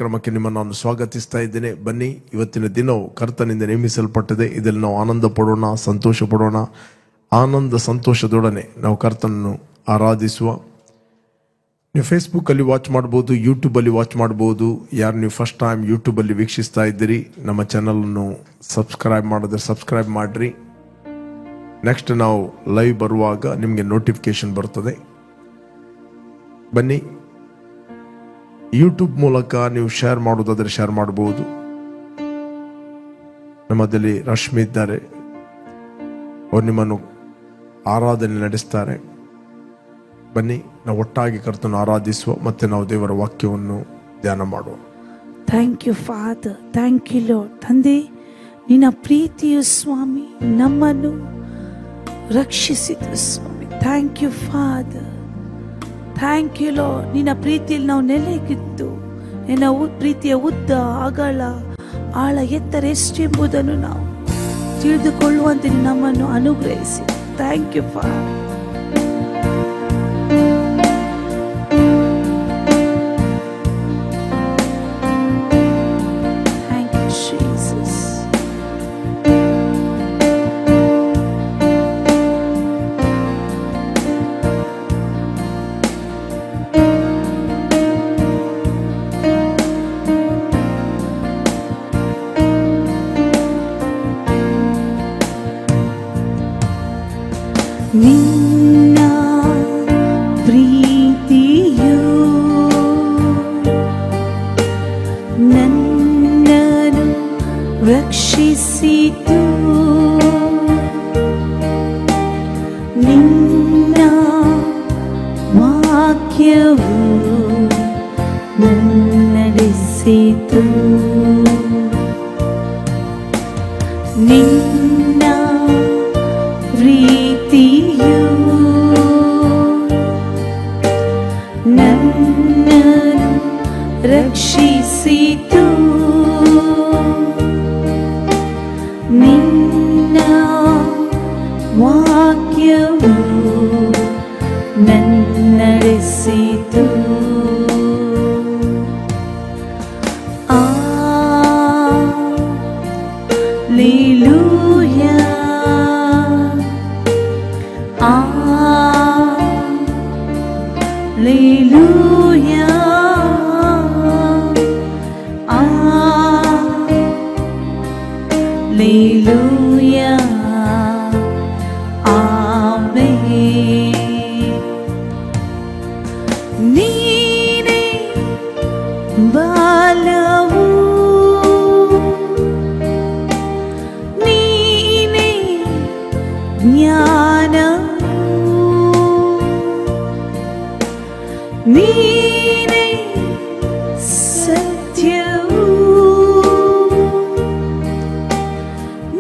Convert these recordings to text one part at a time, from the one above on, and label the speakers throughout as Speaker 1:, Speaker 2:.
Speaker 1: ಕಾರ್ಯಕ್ರಮಕ್ಕೆ ನಿಮ್ಮನ್ನು ನಾನು ಸ್ವಾಗತಿಸ್ತಾ ಇದ್ದೇನೆ. ಬನ್ನಿ, ಇವತ್ತಿನ ದಿನವು ಕರ್ತನಿಂದ ನೇಮಿಸಲ್ಪಟ್ಟಿದೆ. ಇದರಲ್ಲಿ ನಾವು ಆನಂದ ಪಡೋಣ, ಸಂತೋಷ ಪಡೋಣ. ಆನಂದ ಸಂತೋಷದೊಡನೆ ನಾವು ಕರ್ತನನ್ನು ಆರಾಧಿಸುವ. ನೀವು ಫೇಸ್ಬುಕ್ಕಲ್ಲಿ ವಾಚ್ ಮಾಡ್ಬೋದು, ಯೂಟ್ಯೂಬಲ್ಲಿ ವಾಚ್ ಮಾಡ್ಬೋದು. ಯಾರು ನೀವು ಫಸ್ಟ್ ಟೈಮ್ ಯೂಟ್ಯೂಬಲ್ಲಿ ವೀಕ್ಷಿಸ್ತಾ ಇದ್ದೀರಿ, ನಮ್ಮ ಚಾನಲನ್ನು ಸಬ್ಸ್ಕ್ರೈಬ್ ಮಾಡಿದ್ರೆ ಸಬ್ಸ್ಕ್ರೈಬ್ ಮಾಡಿರಿ. ನೆಕ್ಸ್ಟ್ ನಾವು ಲೈವ್ ಬರುವಾಗ ನಿಮಗೆ ನೋಟಿಫಿಕೇಶನ್ ಬರ್ತದೆ. ಬನ್ನಿ, ಯೂಟ್ಯೂಬ್ ಮೂಲಕ ನೀವು ಶೇರ್ ಮಾಡೋದಾದರೆ ಶೇರ್ ಮಾಡಬಹುದು. ನಮ್ಮದಲ್ಲಿ ರಶ್ಮಿ ಇದ್ದಾರೆ, ಅವರು ನಿಮ್ಮನ್ನು ಆರಾಧನೆ ನಡೆಸ್ತಾರೆ. ಬನ್ನಿ, ನಾವು ಒಟ್ಟಾಗಿ ಕರ್ತನ ಆರಾಧಿಸುವ, ಮತ್ತೆ ನಾವು ದೇವರ ವಾಕ್ಯವನ್ನು ಧ್ಯಾನ ಮಾಡುವ.
Speaker 2: Thank you Father, thank you Lord. ತಂದೆ, ನಿನ್ನ ಪ್ರೀತಿಯು ಸ್ವಾಮಿ ನಮ್ಮನ್ನು ರಕ್ಷಿಸಿತು ಸ್ವಾಮಿ. Thank you Father, thank you Lord. ನಿನ್ನ ಪ್ರೀತಿಯಲ್ಲಿ ನಾವು ನೆಲೆಗಿದ್ದು ನಿನ್ನ ಪ್ರೀತಿಯ ಉದ್ದ, ಅಗಲ, ಆಳ, ಎತ್ತರ ಎಷ್ಟೆಂಬುದನ್ನು ನಾವು ತಿಳಿದುಕೊಳ್ಳುವಂತೆ ನಮ್ಮನ್ನು ಅನುಗ್ರಹಿಸಿ. Thank you father. ನಿನ್ನ ಪ್ರೀತಿಯು ನನ್ನನ್ನು ರಕ್ಷಿಸಿತು. ನಿನ್ನ ವಾಕ್ಯವು ನನ್ನಡೆಸಿತು. ನಿನ್ನ ಪ್ರೀತಿಯು ನನ್ನನ್ನು ರಕ್ಷಿಸಿತು. ನಿನ್ನ ವಾಕ್ಯವು ನನ್ನಡೆಸಿತು. Hallelujah. Hallelujah. Hallelujah. Amen. ನೀನೇ ಬಲವು, ನೀನೇ ಜ್ಞಾನವು, ನೀನೇ ಸತ್ಯವು.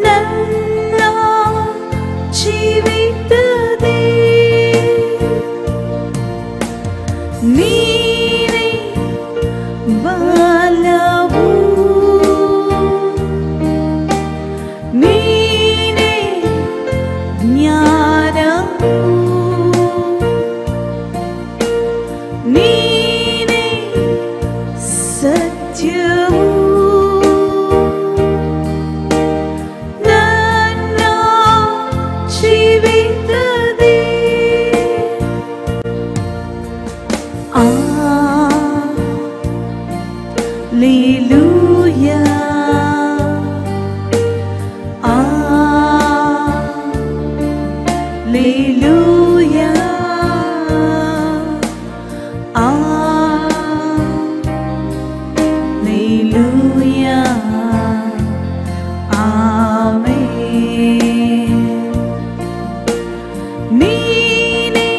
Speaker 2: ನನ್ನ ಜೀವಿತದೇ ನೀನೇ ಬಲವು, ನೀನೇ ಜ್ಞಾನವು, ನೀನೇ ಸತ್ಯವು. ನನ್ನ ಜೀವಿತದೇ Hallelujah. Hallelujah. Hallelujah. Amen. ನೀನೇ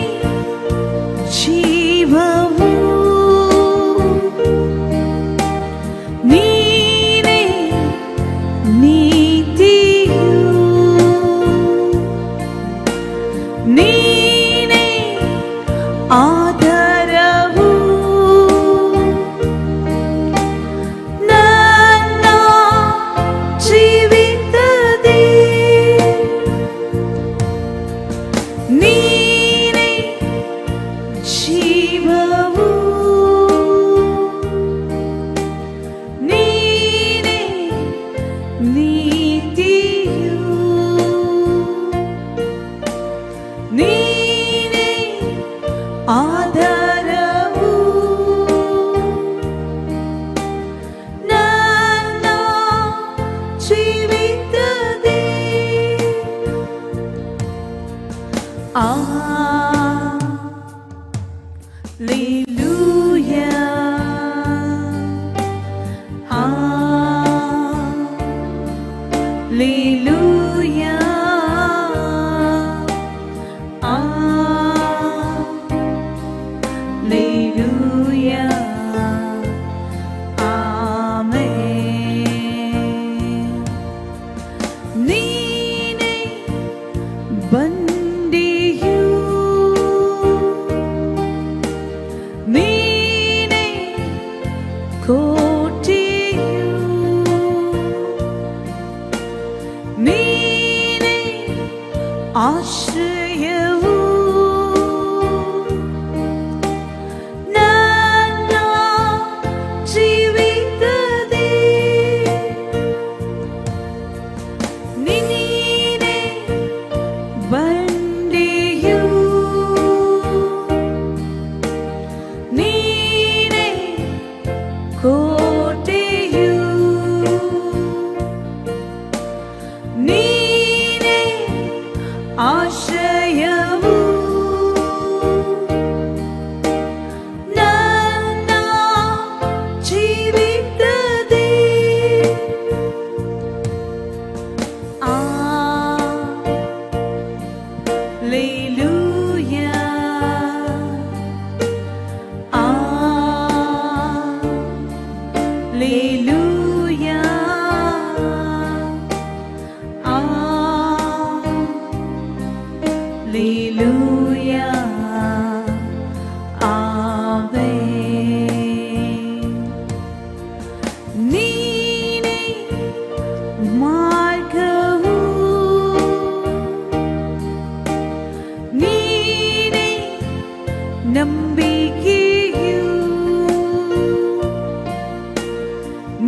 Speaker 2: ಜೀವವು, ನೀನೇ ಆಶ್ರಯವು ನನ್ನ ಜೀವಿತದೇ ನೀನೇ ಬಂಡೆಯು ನೀನೇ ಕೋಟೆಯು ನೀನೇ ಆಶ್ರಯವು ನನ್ನ ಜೀವಿತದೇ Alleluia, Alleluia, Alleluia, Amen. ನೀನೇ ಮಾರ್ಗವು ನೀನೇ ನಂಬಿಕೆಯು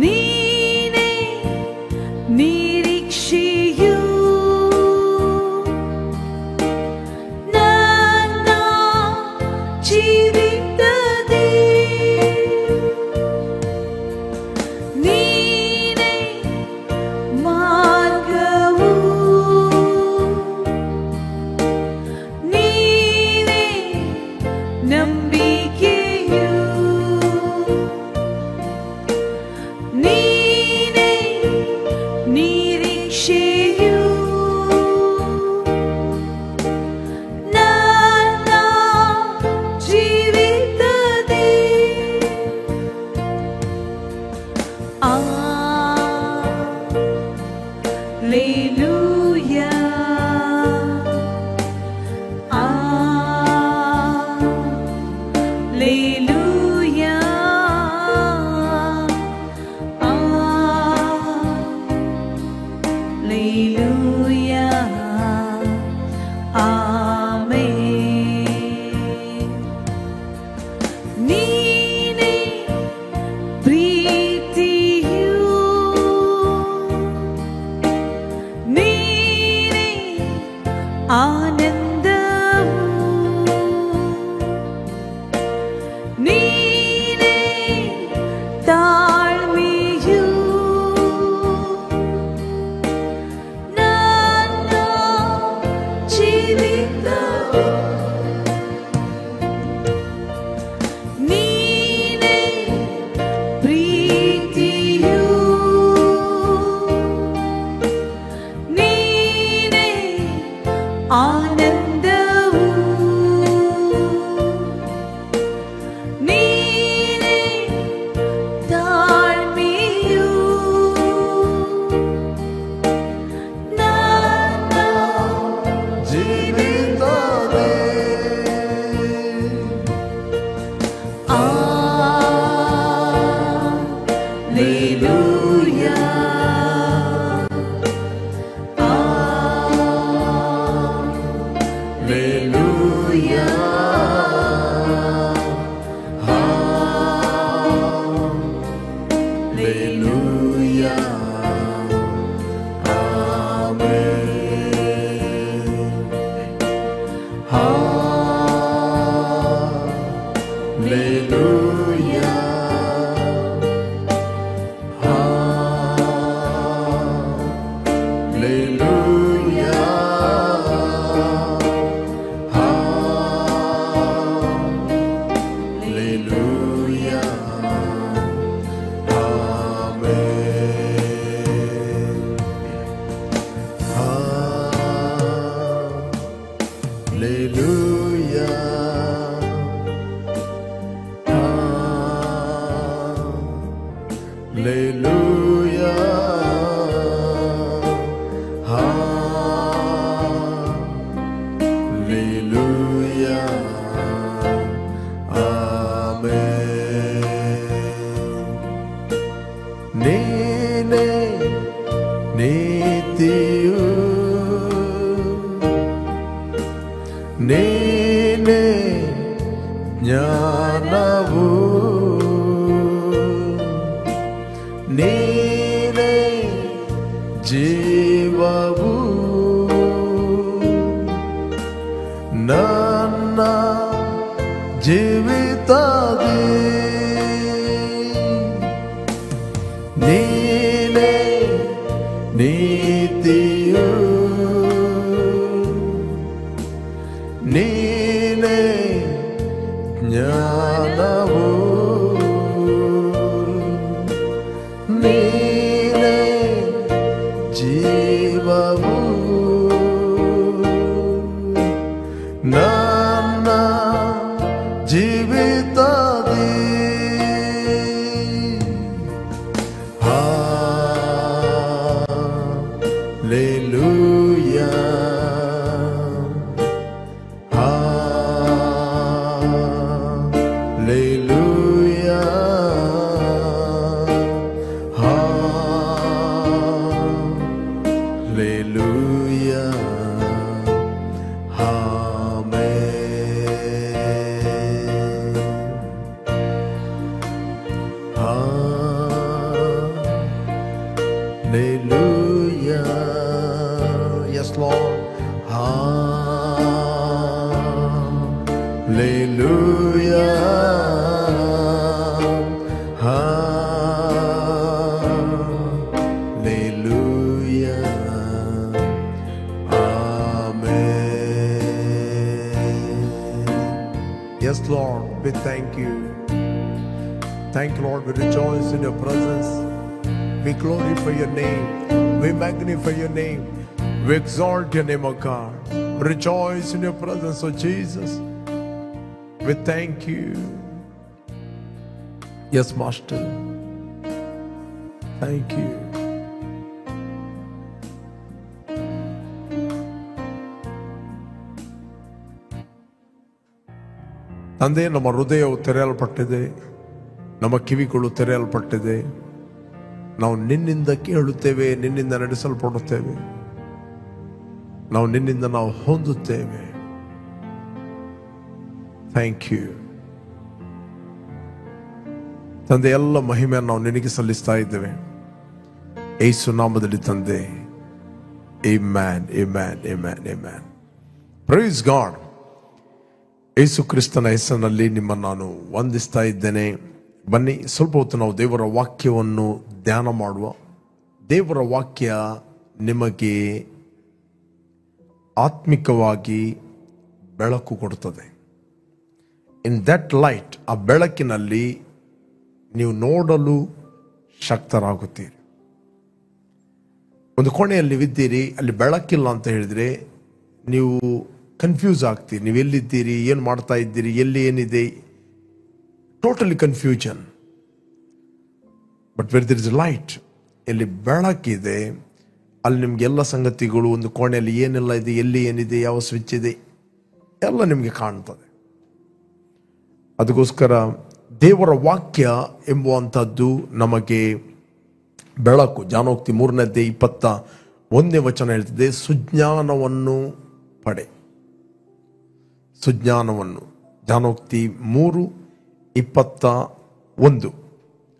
Speaker 2: ನೀನೇ ನಿರೀಕ್ಷೆಯು ನನ್ನ ಜೀವಿತದೇ ನೀನೇ ಮಾರ್ಗವು ನೀನೇ ನಂಬಿಕೆಯು ನೀನೇ ನಿರೀಕ್ಷೆಯು ನನ್ನ ಜೀವಿತದೇ Alleluia, Alleluia, Alleluia, Amen. ನೀನೇ ಪ್ರೀತಿಯು ನೀನೇ ಆನಂದವು ನೀನೇ ತಾಳ್ಮೆಯು ನನ್ನ ಜೀವಿತವು ನೀನೇ ಪ್ರೀತಿಯು ನೀನೇ ಆನಂದವು ನೀನೇ ತಾಳ್ಮೆಯು ನನ್ನ
Speaker 1: ಜೀವಿತದೇ
Speaker 2: Alleluia,
Speaker 1: Alleluia, Alleluia, ಜೀವವು ನನ್ನ ಜೀವಿತದಿ ನೀನೇ ನೀತಿಯು ನೀನೇ ಜ್ಞಾನವು ನೀನೇ ಜೀವವು ನನ್ನ ಜೀವಿತದಿ Hallelujah. Hallelujah. Hallelujah. Yes, Lord. Hallelujah. Hallelujah. Amen. Yes, Lord, we thank you. Thank you, Lord. We rejoice in your presence. We glorify your name. We magnify your name. We exalt your name, O God. Rejoice in your presence, O Jesus. We thank you. Yes, Master. Thank you. ತಂದೆ, ನಮ್ಮ ಹೃದಯವು ತೆರೆಯಲ್ಪಟ್ಟಿದೆ, ನಮ್ಮ ಕಿವಿಗಳು ತೆರೆಯಲ್ಪಟ್ಟಿದೆ. ನಾವು ನಿನ್ನಿಂದ ಕೇಳುತ್ತೇವೆ, ನಿನ್ನಿಂದ ನಡೆಸಲ್ಪಡುತ್ತೇವೆ, ನಾವು ನಿನ್ನಿಂದ ನಾವು ಹೊಂದುತ್ತೇವೆ. ಥ್ಯಾಂಕ್ ಯು ತಂದೆ. ಎಲ್ಲ ಮಹಿಮೆಯನ್ನು ನಾವು ನಿನಗೆ ಸಲ್ಲಿಸ್ತಾ ಇದ್ದೇವೆ ಯೇಸು ನಾಮದಲ್ಲಿ ತಂದೆ. Amen, amen, amen, amen. Praise God. ಯೇಸು ಕ್ರಿಸ್ತನ ಹೆಸರಿನಲ್ಲಿ ನಿಮ್ಮನ್ನು ನಾನು ವಂದಿಸ್ತಾ ಇದ್ದೇನೆ. ಬನ್ನಿ, ಸ್ವಲ್ಪ ಹೊತ್ತು ನಾವು ದೇವರ ವಾಕ್ಯವನ್ನು ಧ್ಯಾನ ಮಾಡುವ. ದೇವರ ವಾಕ್ಯ ನಿಮಗೆ ಆತ್ಮಿಕವಾಗಿ ಬೆಳಕು ಕೊಡುತ್ತದೆ. ಇನ್ ದಟ್ ಲೈಟ್, ಆ ಬೆಳಕಿನಲ್ಲಿ ನೀವು ನೋಡಲು ಶಕ್ತರಾಗುತ್ತೀರಿ. ಒಂದು ಕೋಣೆಯಲ್ಲಿ ನೀವಿದ್ದೀರಿ, ಅಲ್ಲಿ ಬೆಳಕಿಲ್ಲ ಅಂತ ಹೇಳಿದ್ರೆ ನೀವು ಕನ್ಫ್ಯೂಸ್ ಆಗ್ತೀರಿ. ನೀವು ಎಲ್ಲಿದ್ದೀರಿ, ಏನು ಮಾಡ್ತಾ ಇದ್ದೀರಿ, ಎಲ್ಲಿ ಏನಿದೆ, totally confusion. But where there is light, ಎಲ್ಲಿ ಬೆಳಕಿದೆ ಅಲ್ಲಿ ನಿಮ್ಗೆ ಎಲ್ಲ ಸಂಗತಿಗಳು, ಒಂದು ಕೋಣೆಯಲ್ಲಿ ಏನೆಲ್ಲ ಇದೆ, ಎಲ್ಲಿ ಏನಿದೆ, ಯಾವ ಸ್ವಿಚ್ ಇದೆ, ಎಲ್ಲ ನಿಮಗೆ ಕಾಣ್ತದೆ. ಅದಕ್ಕೋಸ್ಕರ ದೇವರ ವಾಕ್ಯ ಎಂಬುವಂಥದ್ದು ನಮಗೆ ಬೆಳಕು. ಜಾನೋಕ್ತಿ 3:21 ಹೇಳ್ತಿದೆ, ಸುಜ್ಞಾನವನ್ನು ಪಡೆ. ಸುಜ್ಞಾನವನ್ನು. ಜಾನೋಕ್ತಿ 3:21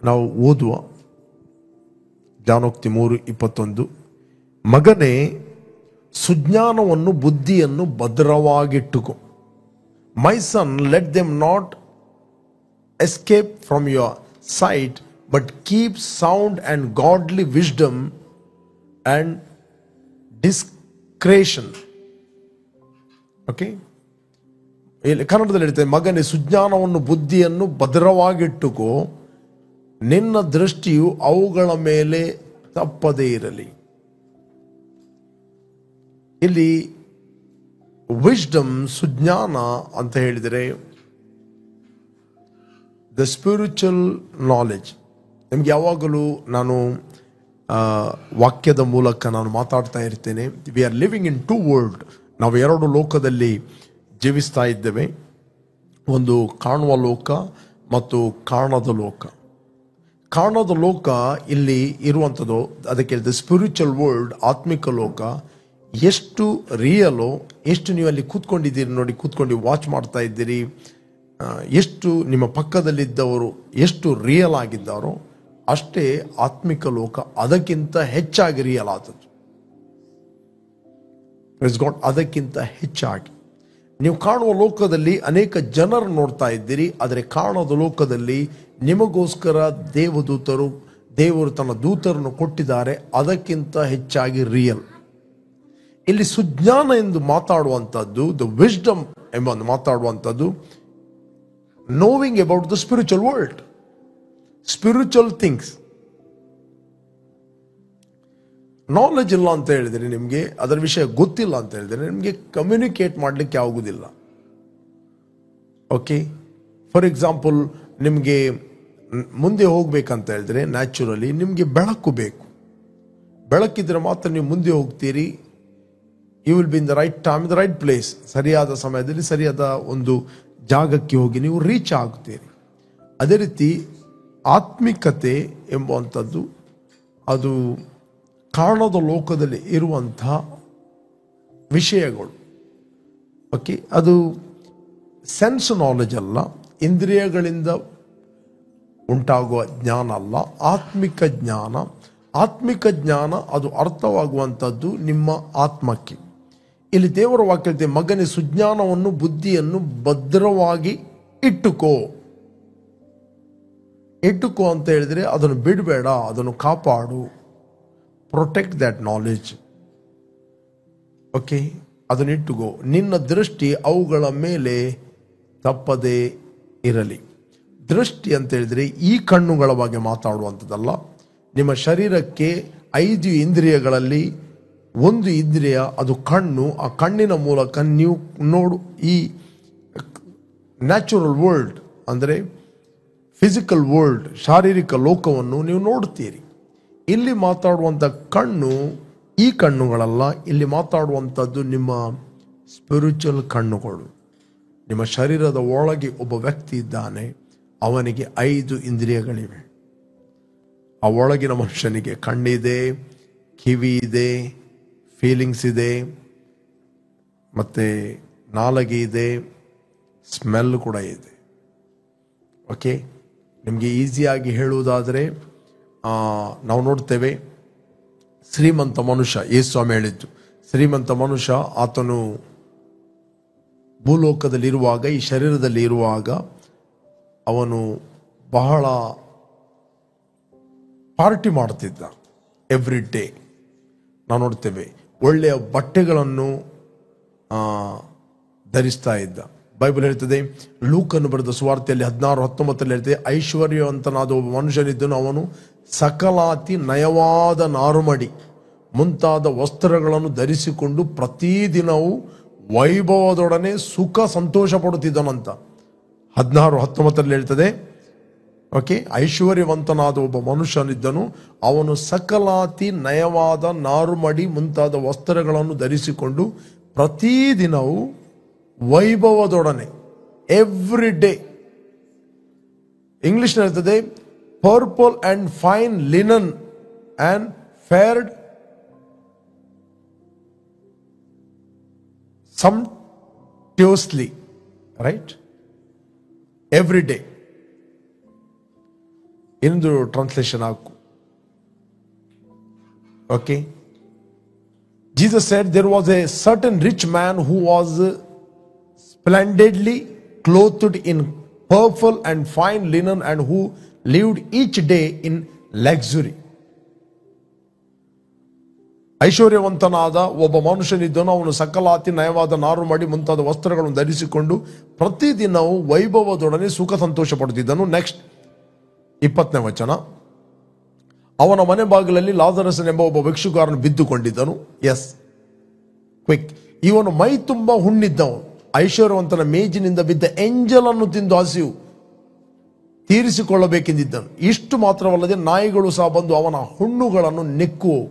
Speaker 1: ನಾವು ಓದುವ. ಜಾನೋಕ್ತಿ 3:21. ಮಗನೇ, ಸುಜ್ಞಾನವನ್ನು, ಬುದ್ಧಿಯನ್ನು ಭದ್ರವಾಗಿಟ್ಟುಕೋ. My son, let them not escape from your sight, but keep sound and godly wisdom and discretion. Okay, ಕನ್ನಡದಲ್ಲಿ ಹೇಳ್ತೇವೆ, ಮಗನೇ ಸುಜ್ಞಾನವನ್ನು, ಬುದ್ಧಿಯನ್ನು ಭದ್ರವಾಗಿಟ್ಟುಕೋ, ನಿನ್ನ ದೃಷ್ಟಿಯು ಅವುಗಳ ಮೇಲೆ ತಪ್ಪದೇ ಇರಲಿ. ಇಲ್ಲಿ ವಿಸ್ಡಮ್, ಸುಜ್ಞಾನ ಅಂತ ಹೇಳಿದರೆ ದ ಸ್ಪಿರಿಚುವಲ್ ನಾಲೆಜ್. ನಿಮ್ಗೆ ಯಾವಾಗಲೂ ನಾನು ವಾಕ್ಯದ ಮೂಲಕ ನಾನು ಮಾತಾಡ್ತಾ ಇರ್ತೇನೆ. We are living in 2 world. ನಾವು 2 ಲೋಕದಲ್ಲಿ ಜೀವಿಸ್ತಾ ಇದ್ದೇವೆ. ಒಂದು ಕಾಣುವ ಲೋಕ ಮತ್ತು ಕಾಣದ ಲೋಕ. ಕಾಣದ ಲೋಕ ಇಲ್ಲಿ ಇರುವಂಥದ್ದು, ಅದಕ್ಕೆ ಹೇಳಿದ ಸ್ಪಿರಿಚುವಲ್ ವರ್ಲ್ಡ್, ಆತ್ಮಿಕ ಲೋಕ. ಎಷ್ಟು ರಿಯಲೋ, ಎಷ್ಟು ನೀವು ಅಲ್ಲಿ ಕೂತ್ಕೊಂಡಿದ್ದೀರಿ ನೋಡಿ, ಕೂತ್ಕೊಂಡು ವಾಚ್ ಮಾಡ್ತಾ ಇದ್ದೀರಿ, ಎಷ್ಟು ನಿಮ್ಮ ಪಕ್ಕದಲ್ಲಿದ್ದವರು ಎಷ್ಟು ರಿಯಲ್ ಆಗಿದ್ದಾರೋ ಅಷ್ಟೇ ಆತ್ಮಿಕ ಲೋಕ ಅದಕ್ಕಿಂತ ಹೆಚ್ಚಾಗಿ ರಿಯಲ್ ಆದದ್ದು. Praise God. ಅದಕ್ಕಿಂತ ಹೆಚ್ಚಾಗಿ ನೀವು ಕಾಣುವ ಲೋಕದಲ್ಲಿ ಅನೇಕ ಜನರು ನೋಡ್ತಾ ಇದ್ದೀರಿ, ಆದರೆ ಕಾಣದ ಲೋಕದಲ್ಲಿ ನಿಮಗೋಸ್ಕರ ದೇವರು ತನ್ನ ದೂತರನ್ನು ಕೊಟ್ಟಿದ್ದಾರೆ. ಅದಕ್ಕಿಂತ ಹೆಚ್ಚಾಗಿ ರಿಯಲ್. ಇಲ್ಲಿ ಸುಜ್ಞಾನ ಎಂದು ಮಾತಾಡುವಂಥದ್ದು, ದ ವಿಸ್ಡಮ್ ಎಂಬ ಮಾತಾಡುವಂಥದ್ದು, knowing about the spiritual world, spiritual things. Knowledge ಇಲ್ಲ ಅಂತ ಹೇಳಿದ್ರೆ, ನಿಮಗೆ ಅದರ ವಿಷಯ ಗೊತ್ತಿಲ್ಲ ಅಂತ ಹೇಳಿದ್ರೆ, ನಿಮಗೆ ಕಮ್ಯುನಿಕೇಟ್ ಮಾಡಲಿಕ್ಕೆ ಆಗುವುದಿಲ್ಲ. ಓಕೆ, ಫಾರ್ ಎಕ್ಸಾಂಪಲ್, ನಿಮಗೆ ಮುಂದೆ ಹೋಗ್ಬೇಕಂತ ಹೇಳಿದ್ರೆ ನ್ಯಾಚುರಲಿ ನಿಮಗೆ ಬೆಳಕು ಬೇಕು. ಬೆಳಕಿದ್ರೆ ಮಾತ್ರ ನೀವು ಮುಂದೆ ಹೋಗ್ತೀರಿ. You will be in the right time, the right place. ಸರಿಯಾದ ಸಮಯದಲ್ಲಿ ಸರಿಯಾದ ಒಂದು ಜಾಗಕ್ಕೆ ಹೋಗಿ ನೀವು ರೀಚ್ ಆಗುತ್ತೀರಿ. ಅದೇ ರೀತಿ ಆತ್ಮಿಕತೆ ಎಂಬುವಂಥದ್ದು ಅದು ಕಾಣದ ಲೋಕದಲ್ಲಿ ಇರುವಂತಹ ವಿಷಯಗಳು. ಓಕೆ, ಅದು ಸೆನ್ಸ್ ನಾಲೆಜ್ ಅಲ್ಲ, ಇಂದ್ರಿಯಗಳಿಂದ ಉಂಟಾಗುವ ಜ್ಞಾನ ಅಲ್ಲ, ಆತ್ಮಿಕ ಜ್ಞಾನ. ಆತ್ಮಿಕ ಜ್ಞಾನ ಅದು ಅರ್ಥವಾಗುವಂಥದ್ದು ನಿಮ್ಮ ಆತ್ಮಕ್ಕೆ. ಇಲ್ಲಿ ದೇವರ ವಾಕ್ಯ, ಮಗನೇ ಸುಜ್ಞಾನವನ್ನು ಬುದ್ಧಿಯನ್ನು ಭದ್ರವಾಗಿ ಇಟ್ಟುಕೋ ಅಂತ ಹೇಳಿದ್ರೆ ಅದನ್ನು ಬಿಡಬೇಡ, ಅದನ್ನು ಕಾಪಾಡು. Protect that knowledge. ಓಕೆ, ಅದನ್ನು ಇಟ್ಟುಕೋ. ನಿನ್ನ ದೃಷ್ಟಿ ಅವುಗಳ ಮೇಲೆ ತಪ್ಪದೇ ಇರಲಿ. ದೃಷ್ಟಿ ಅಂತ ಹೇಳಿದ್ರೆ ಈ ಕಣ್ಣುಗಳ ಬಗ್ಗೆ ಮಾತಾಡುವಂಥದ್ದಲ್ಲ. ನಿಮ್ಮ ಶರೀರಕ್ಕೆ 5 ಇಂದ್ರಿಯಗಳಲ್ಲಿ ಒಂದು ಇಂದ್ರಿಯ ಅದು ಕಣ್ಣು. ಆ ಕಣ್ಣಿನ ಮೂಲಕ ನೀವು ಈ ನ್ಯಾಚುರಲ್ ವರ್ಲ್ಡ್ ಅಂದರೆ ಫಿಸಿಕಲ್ ವರ್ಲ್ಡ್, ಶಾರೀರಿಕ ಲೋಕವನ್ನು ನೀವು ನೋಡ್ತೀರಿ. ಇಲ್ಲಿ ಮಾತಾಡುವಂಥ ಕಣ್ಣು ಈ ಕಣ್ಣುಗಳಲ್ಲ. ಇಲ್ಲಿ ಮಾತಾಡುವಂಥದ್ದು ನಿಮ್ಮ ಸ್ಪಿರಿಚುವಲ್ ಕಣ್ಣುಗಳು. ನಿಮ್ಮ ಶರೀರದ ಒಳಗೆ ಒಬ್ಬ ವ್ಯಕ್ತಿ ಇದ್ದಾನೆ, ಅವನಿಗೆ 5 ಇಂದ್ರಿಯಗಳಿವೆ. ಆ ಒಳಗಿನ ಮನುಷ್ಯನಿಗೆ ಕಣ್ಣಿದೆ, ಕಿವಿ ಇದೆ, ಫೀಲಿಂಗ್ಸ್ ಇದೆ, ಮತ್ತೆ ನಾಲಿಗೆ ಇದೆ, ಸ್ಮೆಲ್ ಕೂಡ ಇದೆ. ಓಕೆ, ನಿಮಗೆ ಈಸಿಯಾಗಿ ಹೇಳುವುದಾದರೆ ನಾವು ನೋಡ್ತೇವೆ, ಶ್ರೀಮಂತ ಮನುಷ್ಯ, ಯೇಸು ಸ್ವಾಮಿ ಹೇಳಿದ್ದು, ಶ್ರೀಮಂತ ಮನುಷ್ಯ ಆತನು ಭೂಲೋಕದಲ್ಲಿರುವಾಗ, ಈ ಶರೀರದಲ್ಲಿ ಇರುವಾಗ ಅವನು ಬಹಳ ಪಾರ್ಟಿ ಮಾಡ್ತಿದ್ದ. ಎವ್ರಿ ಡೇ ನಾವು ನೋಡ್ತೇವೆ, ಒಳ್ಳೆಯ ಬಟ್ಟೆಗಳನ್ನು ಧರಿಸ್ತಾ ಇದ್ದ. ಬೈಬಲ್ ಹೇಳ್ತದೆ, ಲೂಕನ್ನು ಬರೆದ ಸುವಾರ್ತೆಯಲ್ಲಿ 16:19 ಹೇಳ್ತದೆ, ಐಶ್ವರ್ಯವಂತನಾದ ಒಬ್ಬ ಮನುಷ್ಯನಿದ್ದನು. ಅವನು ಸಕಲಾತಿ ನಯವಾದ ನಾರುಮಡಿ ಮುಂತಾದ ವಸ್ತ್ರಗಳನ್ನು ಧರಿಸಿಕೊಂಡು ಪ್ರತಿದಿನವೂ ವೈಭವದೊಡನೆ ಸುಖ ಸಂತೋಷ ಪಡುತ್ತಿದ್ದನಂತ. 16:19 ಹೇಳ್ತದೆ. ಓಕೆ, ಐಶ್ವರ್ಯವಂತನಾದ ಒಬ್ಬ ಮನುಷ್ಯನಿದ್ದನು. ಅವನು ಸಕಲಾತಿ ನಯವಾದ ನಾರುಮಡಿ ಮುಂತಾದ ವಸ್ತ್ರಗಳನ್ನು ಧರಿಸಿಕೊಂಡು ಪ್ರತಿದಿನವೂ ವೈಭವದೊಡನೆ, ಎವ್ರಿ ಡೇ. ಇಂಗ್ಲಿಷ್ ಹೇಳ್ತದೆ, purple and fine linen and ಫೇರ್ಡ್ sumptuously, right? Every day. ಇನ್ನೊಂದು ಟ್ರಾನ್ಸ್ಲೇಷನ್ ಹಾಕು. Okay. Jesus said there was a certain rich man who was splendidly clothed in purple and fine linen and who lived each day in luxury. ಐಶ್ವರ್ಯವಂತನಾದ ಒಬ್ಬ ಮನುಷ್ಯನಿದ್ದನು. ಅವನು ಸಕಲಾತಿ ನಯವಾದ ನಾರುಮಡಿ ಮುಂತಾದ ವಸ್ತ್ರಗಳನ್ನು ಧರಿಸಿಕೊಂಡು ಪ್ರತಿದಿನವೂ ವೈಭವದೊಡನೆ ಸುಖ ಸಂತೋಷ ಪಡುತ್ತಿದ್ದನು. ನೆಕ್ಸ್ಟ್ 20ನೇ ವಚನ. ಅವನ ಮನೆ ಬಾಗಿಲಲ್ಲಿ ಲಾಜರಸನೆಂಬ ಒಬ್ಬ ಭಿಕ್ಷುಗಾರನು ಬಿದ್ದುಕೊಂಡಿದ್ದನು. S, quick. ಇವನು ಮೈ ತುಂಬ ಹುಣ್ಣಿದ್ದವನು. ಐಶ್ವರ್ಯವಂತನ ಮೇಜಿನಿಂದ ಬಿದ್ದ ಎಂಜಲನ್ನು ತಿಂದು ಹಸಿವು ತೀರಿಸಿಕೊಳ್ಳಬೇಕೆಂದಿದ್ದನು. ಇಷ್ಟು ಮಾತ್ರವಲ್ಲದೆ ನಾಯಿಗಳು ಸಹ ಬಂದು ಅವನ ಹುಣ್ಣುಗಳನ್ನು ನೆಕ್ಕುವವು.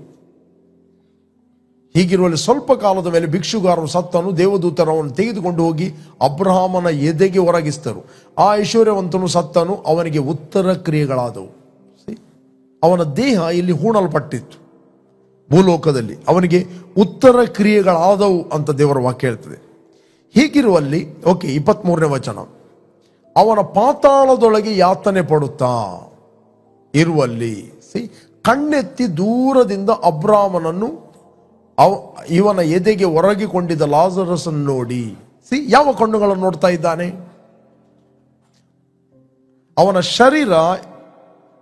Speaker 1: ಹೀಗಿರುವಲ್ಲಿ ಸ್ವಲ್ಪ ಕಾಲದ ಮೇಲೆ ಭಿಕ್ಷುಗಾರನು ಸತ್ತನು. ದೇವದೂತರು ಅವನು ತೆಗೆದುಕೊಂಡು ಹೋಗಿ ಅಬ್ರಹಾಮನ ಎದೆಗೆ ಹೊರಗಿಸ್ತರು. ಆ ಐಶ್ವರ್ಯವಂತನು ಸತ್ತನು. ಅವನಿಗೆ ಉತ್ತರ ಕ್ರಿಯೆಗಳಾದವು. ಅವನ ದೇಹ ಇಲ್ಲಿ ಹೂಣಲ್ಪಟ್ಟಿತ್ತು. ಭೂಲೋಕದಲ್ಲಿ ಅವನಿಗೆ ಉತ್ತರ ಕ್ರಿಯೆಗಳಾದವು ಅಂತ ದೇವರ ವಾಕ್ಯ ಹೇಳ್ತದೆ. ಹೀಗಿರುವಲ್ಲಿ, ಓಕೆ, 23ನೇ ವಚನ. ಅವನ ಪಾತಾಳದೊಳಗೆ ಯಾತನೆ ಪಡುತ್ತಾ, ಇರುವಲ್ಲಿ ಕಣ್ಣೆತ್ತಿ ದೂರದಿಂದ ಅಬ್ರಾಮನನ್ನು ಇವನ ಎದೆಗೆ ಒರಗಿಕೊಂಡಿದ್ದ ಲಾಜರಸ್ ಅನ್ನು ನೋಡಿ, ಯಾವ ಕಣ್ಣುಗಳನ್ನು ನೋಡ್ತಾ ಇದ್ದಾನೆ? ಅವನ ಶರೀರ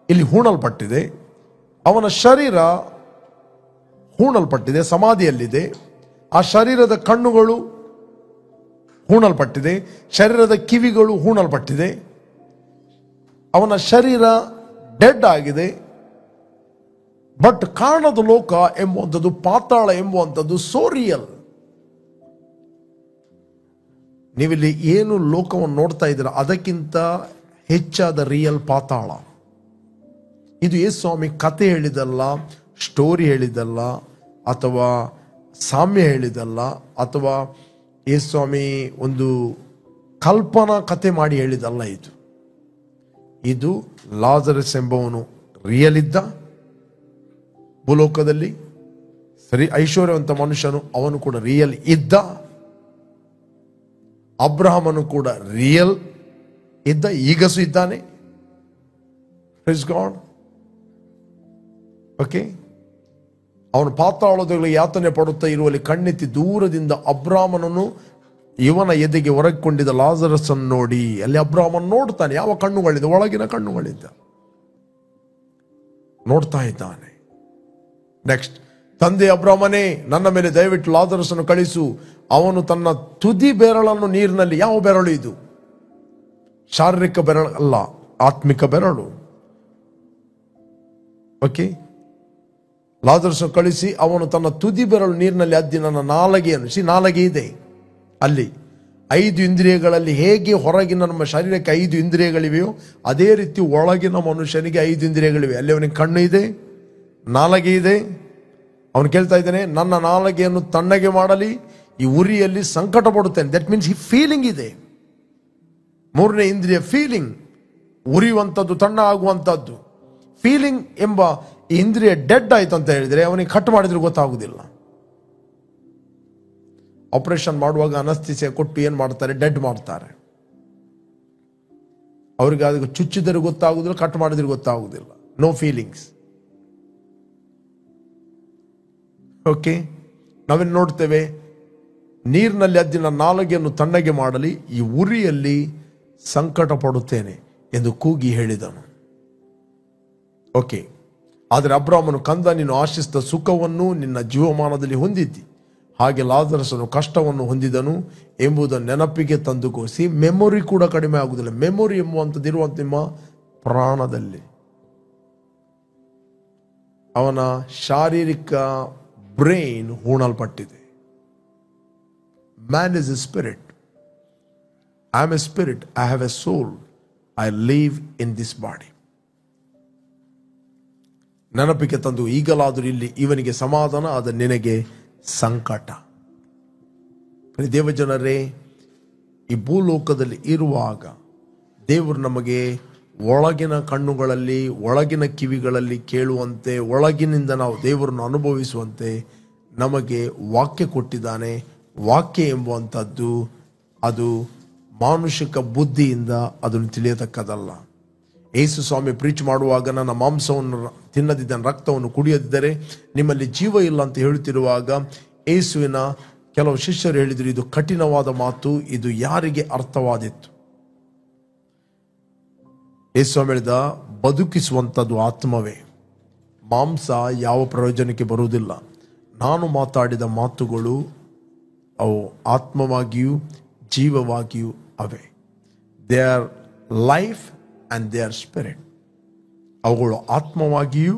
Speaker 1: ಇಲ್ಲಿ ಹೂಣಲ್ಪಟ್ಟಿದೆ, ಅವನ ಶರೀರ ಹೂಣಲ್ಪಟ್ಟಿದೆ, ಸಮಾಧಿಯಲ್ಲಿದೆ. ಆ ಶರೀರದ ಕಣ್ಣುಗಳು ಹೂಣಲ್ಪಟ್ಟಿದೆ, ಶರೀರದ ಕಿವಿಗಳು ಹೂಣಲ್ಪಟ್ಟಿದೆ, ಅವನ ಶರೀರ ಡೆಡ್ ಆಗಿದೆ. ಬಟ್ ಕಾಣದ ಲೋಕ ಎಂಬುವಂಥದ್ದು, ಪಾತಾಳ ಎಂಬುವಂಥದ್ದು ಸೋರಿಯಲ್. ನೀವಿಲ್ಲಿ ಏನು ಲೋಕವನ್ನು ನೋಡ್ತಾ ಇದ್ದೀರ ಅದಕ್ಕಿಂತ ಹೆಚ್ಚಾದ ರಿಯಲ್ ಪಾತಾಳ. ಇದು ಯೇಸು ಸ್ವಾಮಿ ಕತೆ ಹೇಳಿದಲ್ಲ, ಸ್ಟೋರಿ ಹೇಳಿದಲ್ಲ, ಅಥವಾ ಸಾಮ್ಯ ಹೇಳಿದಲ್ಲ, ಅಥವಾ ಯೇಸು ಸ್ವಾಮಿ ಒಂದು ಕಲ್ಪನಾ ಕತೆ ಮಾಡಿ ಹೇಳಿದಲ್ಲ. ಇದು ಲಾಜರಸ್ ಎಂಬವನು ರಿಯಲ್ ಇದ್ದ ಭೂಲೋಕದಲ್ಲಿ, ಸರಿ ಐಶ್ವರ್ಯವಂತ ಮನುಷ್ಯನು, ಅವನು ಕೂಡ ರಿಯಲ್ ಇದ್ದ. ಅಬ್ರಹಾಮನು ಕೂಡ ರಿಯಲ್ ಇದ್ದ, ಈಗಸು ಇದ್ದಾನೆ. Praise God. ಓಕೆ, ಅವನು ಪಾತಾಳದಲ್ಲಿ ಯಾತನೆ ಪಡುತ್ತಾ ಇರುವಲ್ಲಿ ಕಣ್ಣೆತ್ತಿ ದೂರದಿಂದ ಅಬ್ರಾಮನನ್ನು ಇವನ ಎದೆಗೆ ಹೊರಗಿಕೊಂಡಿದ್ದ ಲಾಜರಸ್ ಅನ್ನು ನೋಡಿ, ಅಲ್ಲಿ ಅಬ್ರಾಮನ್ ನೋಡ್ತಾನೆ. ಯಾವ ಕಣ್ಣುಗಳಿಂದ? ಒಳಗಿನ ಕಣ್ಣುಗಳಿಂದ ನೋಡ್ತಾ ಇದ್ದಾನೆ. ನೆಕ್ಸ್ಟ್, ತಂದೆ ಅಬ್ರಾಮನೇ, ನನ್ನ ಮೇಲೆ ದಯವಿಟ್ಟು ಲಾಜರಸ್ ಅನ್ನು ಕಳಿಸು. ಅವನು ತನ್ನ ತುದಿ ಬೆರಳನ್ನು ನೀರಿನಲ್ಲಿ, ಯಾವ ಬೆರಳು ಇದು? ಶಾರೀರಿಕ ಬೆರಳು ಅಲ್ಲ, ಆತ್ಮಿಕ ಬೆರಳು. ಓಕೆ, ಲಾಜರಸ್ ಕಳಿಸಿ ಅವನು ತನ್ನ ತುದಿ ಬೆರಳು ನೀರಿನಲ್ಲಿ ಅದ್ದಿ ನನ್ನ ನಾಲಗೆಯನ್ನು, ನಾಲಗೆ ಇದೆ ಅಲ್ಲಿ. 5 ಇಂದ್ರಿಯಗಳಲ್ಲಿ ಹೇಗೆ ಹೊರಗಿನ ನಮ್ಮ ಶರೀರಕ್ಕೆ 5 ಇಂದ್ರಿಯಗಳಿವೆಯೋ ಅದೇ ರೀತಿ ಒಳಗಿನ ಮನುಷ್ಯನಿಗೆ 5 ಇಂದ್ರಿಯಗಳಿವೆ. ಅಲ್ಲಿ ಅವನಿಗೆ ಕಣ್ಣು ಇದೆ, ನಾಲಗೆ ಇದೆ. ಅವನು ಕೇಳ್ತಾ ಇದ್ದಾನೆ, ನನ್ನ ನಾಲಗೆಯನ್ನು ತಣ್ಣಗೆ ಮಾಡಲಿ, ಈ ಉರಿಯಲ್ಲಿ ಸಂಕಟ ಪಡುತ್ತೇನೆ. ದಟ್ ಮೀನ್ಸ್ ಈ ಫೀಲಿಂಗ್ ಇದೆ. 3ನೇ ಇಂದ್ರಿಯ ಫೀಲಿಂಗ್, ಉರಿಯುವಂಥದ್ದು, ತಣ್ಣ ಆಗುವಂಥದ್ದು. ಫೀಲಿಂಗ್ ಎಂಬ ಈ ಇಂದ್ರಿಯ ಡೆಡ್ ಆಯ್ತು ಅಂತ ಹೇಳಿದ್ರೆ ಅವನಿಗೆ ಕಟ್ ಮಾಡಿದ್ರೆ ಗೊತ್ತಾಗುದಿಲ್ಲ. ಆಪರೇಷನ್ ಮಾಡುವಾಗ ಅನಸ್ಥಿಸಿಯಾ ಕೊಟ್ಟು ಏನ್ ಮಾಡ್ತಾರೆ? ಡೆಡ್ ಮಾಡ್ತಾರೆ. ಅವ್ರಿಗೆ ಅದಕ್ಕೆ ಚುಚ್ಚಿದರೆ ಗೊತ್ತಾಗುದಿಲ್ಲ, ಕಟ್ ಮಾಡಿದ್ರೆ ಗೊತ್ತಾಗುದಿಲ್ಲ. No feelings. ಓಕೆ, ನಾವೇನು ನೋಡ್ತೇವೆ? ನೀರಿನಲ್ಲಿ ಅದ್ದಿನ ನಾಲಗೆಯನ್ನು ತಣ್ಣಗೆ ಮಾಡಲಿ, ಈ ಉರಿಯಲ್ಲಿ ಸಂಕಟ ಪಡುತ್ತೇನೆ ಎಂದು ಕೂಗಿ ಹೇಳಿದನು. ಓಕೆ, ಆದರೆ ಅಬ್ರಾಮನು, ಕಂದ, ನೀನು ಆಶಿಸಿದ ಸುಖವನ್ನು ನಿನ್ನ ಜೀವಮಾನದಲ್ಲಿ ಹೊಂದಿದ್ದಿ, ಹಾಗೆ ಲಾಜರಸನು ಕಷ್ಟವನ್ನು ಹೊಂದಿದನು ಎಂಬುದನ್ನು ನೆನಪಿಗೆ ತಂದುಕೋಸಿ. ಮೆಮೊರಿ ಕೂಡ ಕಡಿಮೆ ಆಗುವುದಿಲ್ಲ. ಮೆಮೊರಿ ಎಂಬುವಂಥದ್ದು ಇರುವಂಥ ನಿಮ್ಮ ಪ್ರಾಣದಲ್ಲಿ. ಅವನ ಶಾರೀರಿಕ ಬ್ರೈನ್ ಹೂಣಲ್ಪಟ್ಟಿದೆ. Man is a spirit. I am a spirit, I have a soul, I live in this body. ನೆನಪಿಗೆ ತಂದು, ಈಗಲಾದರೂ ಇಲ್ಲಿ ಇವನಿಗೆ ಸಮಾಧಾನ, ಆದ ನಿನಗೆ ಸಂಕಟ. ದೇವಜನರೇ, ಈ ಭೂಲೋಕದಲ್ಲಿ ಇರುವಾಗ ದೇವರು ನಮಗೆ ಒಳಗಿನ ಕಣ್ಣುಗಳಲ್ಲಿ, ಒಳಗಿನ ಕಿವಿಗಳಲ್ಲಿ ಕೇಳುವಂತೆ, ಒಳಗಿನಿಂದ ನಾವು ದೇವರನ್ನು ಅನುಭವಿಸುವಂತೆ ನಮಗೆ ವಾಕ್ಯ ಕೊಟ್ಟಿದ್ದಾನೆ. ವಾಕ್ಯ ಎಂಬುವಂಥದ್ದು ಅದು ಮಾನುಷಿಕ ಬುದ್ಧಿಯಿಂದ ಅದನ್ನು ತಿಳಿಯತಕ್ಕದಲ್ಲ. ಯೇಸು ಸ್ವಾಮಿ ಪ್ರೀಚ್ ಮಾಡುವಾಗ, ನನ್ನ ಮಾಂಸವನ್ನು ತಿನ್ನದಿದ್ದ ರಕ್ತವನ್ನು ಕುಡಿಯದಿದ್ದರೆ ನಿಮ್ಮಲ್ಲಿ ಜೀವ ಇಲ್ಲ ಅಂತ ಹೇಳುತ್ತಿರುವಾಗ, ಯೇಸುವಿನ ಕೆಲವು ಶಿಷ್ಯರು ಹೇಳಿದರು, ಇದು ಕಠಿಣವಾದ ಮಾತು, ಇದು ಯಾರಿಗೆ ಅರ್ಥವಾದಿತ್ತು? ಯೇಸು ಸ್ವಾಮಿ ಹೇಳಿದ, ಬದುಕಿಸುವಂಥದ್ದು ಆತ್ಮವೇ, ಮಾಂಸ ಯಾವ ಪ್ರಯೋಜನಕ್ಕೆ ಬರುವುದಿಲ್ಲ. ನಾನು ಮಾತಾಡಿದ ಮಾತುಗಳು ಅವು ಆತ್ಮವಾಗಿಯೂ ಜೀವವಾಗಿಯೂ ಅವೆ. They are life and their spirit. ಅವುಗಳು ಆತ್ಮವಾಗಿಯೂ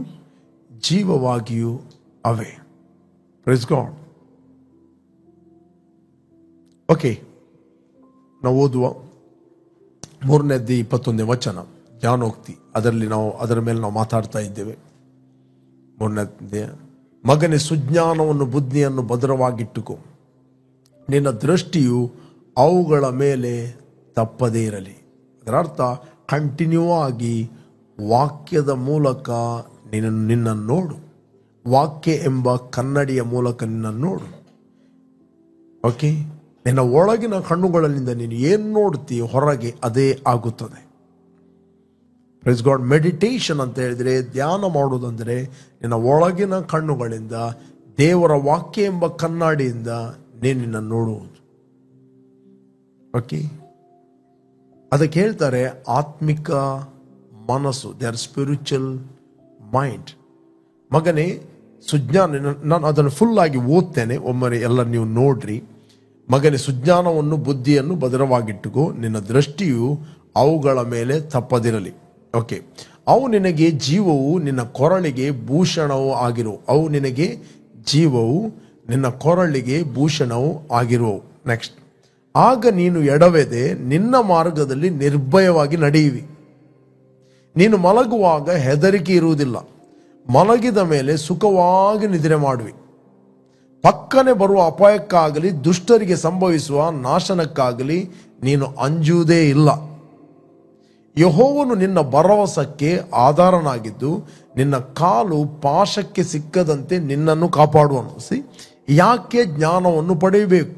Speaker 1: ಜೀವವಾಗಿಯೂ ಅವೆ. Praise God. ಓಕೆ, ನಾವು ಓದುವ 3ನೇ ಅಧ್ಯಾಯ 21ನೇ ವಚನ, ಜ್ಞಾನೋಕ್ತಿ. ಅದರ ಮೇಲೆ ನಾವು ಮಾತಾಡ್ತಾ ಇದ್ದೇವೆ. 3ನೇ ಅಧ್ಯಾಯ, ಮಗನೇ, ಸುಜ್ಞಾನವನ್ನು ಬುದ್ಧಿಯನ್ನು ಭದ್ರವಾಗಿಟ್ಟುಕೋ, ನಿನ್ನ ದೃಷ್ಟಿಯು ಅವುಗಳ ಮೇಲೆ ತಪ್ಪದೇ ಇರಲಿ. ಅದರ ಅರ್ಥ, ಕಂಟಿನ್ಯೂ ಆಗಿ ವಾಕ್ಯದ ಮೂಲಕ ನಿನ್ನನ್ನು ನೋಡು. ವಾಕ್ಯ ಎಂಬ ಕನ್ನಡಿಯ ಮೂಲಕ ನಿನ್ನನ್ನು ನೋಡು. ಓಕೆ, ನಿನ್ನ ಒಳಗಿನ ಕಣ್ಣುಗಳಿಂದ ನೀನು ಏನು ನೋಡ್ತೀಯ ಹೊರಗೆ ಅದೇ ಆಗುತ್ತದೆ. Praise God. ಮೆಡಿಟೇಷನ್ ಅಂತ ಹೇಳಿದ್ರೆ, ಧ್ಯಾನ ಮಾಡುವುದಂದರೆ ನಿನ್ನ ಒಳಗಿನ ಕಣ್ಣುಗಳಿಂದ ದೇವರ ವಾಕ್ಯ ಎಂಬ ಕನ್ನಡಿಯಿಂದ ನಿನ್ನ ನೋಡುವುದು. ಓಕೆ, ಅದಕ್ಕೆ ಹೇಳ್ತಾರೆ ಆತ್ಮಿಕ ಮನಸ್ಸು, ದೇ ಆರ್ ಸ್ಪಿರಿಚುವಲ್ ಮೈಂಡ್. ಮಗನೇ, ಸುಜ್ಞಾನ, ನಾನು ಅದನ್ನು ಫುಲ್ ಆಗಿ ಓದ್ತೇನೆ, ಒಮ್ಮೆ ಎಲ್ಲ ನೀವು ನೋಡ್ರಿ. ಮಗನೇ, ಸುಜ್ಞಾನವನ್ನು ಬುದ್ಧಿಯನ್ನು ಭದ್ರವಾಗಿಟ್ಟುಕೋ, ನಿನ್ನ ದೃಷ್ಟಿಯು ಅವುಗಳ ಮೇಲೆ ತಪ್ಪದಿರಲಿ. ಓಕೆ, ಅವು ನಿನಗೆ ಜೀವವು ನಿನ್ನ ಕೊರಳಿಗೆ ಭೂಷಣವೂ ಆಗಿರುವು. ಅವು ನಿನಗೆ ಜೀವವು ನಿನ್ನ ಕೊರಳಿಗೆ ಭೂಷಣವೂ ಆಗಿರುವು. ನೆಕ್ಸ್ಟ್, ಆಗ ನೀನು ಎಡವೆದೆ ನಿನ್ನ ಮಾರ್ಗದಲ್ಲಿ ನಿರ್ಭಯವಾಗಿ ನಡೆಯುವಿ. ನೀನು ಮಲಗುವಾಗ ಹೆದರಿಕೆ ಇರುವುದಿಲ್ಲ, ಮಲಗಿದ ಮೇಲೆ ಸುಖವಾಗಿ ನಿದ್ರೆ ಮಾಡುವಿ. ಪಕ್ಕನೆ ಬರುವ ಅಪಾಯಕ್ಕಾಗಲಿ ದುಷ್ಟರಿಗೆ ಸಂಭವಿಸುವ ನಾಶನಕ್ಕಾಗಲಿ ನೀನು ಅಂಜುವುದೇ ಇಲ್ಲ. ಯೆಹೋವನು ನಿನ್ನ ಭರವಸಕ್ಕೆ ಆಧಾರನಾಗಿದ್ದು ನಿನ್ನ ಕಾಲು ಪಾಶಕ್ಕೆ ಸಿಕ್ಕದಂತೆ ನಿನ್ನನ್ನು ಕಾಪಾಡುವನು. ಯಾಕೆ ಜ್ಞಾನವನ್ನು ಪಡೆಯಬೇಕು?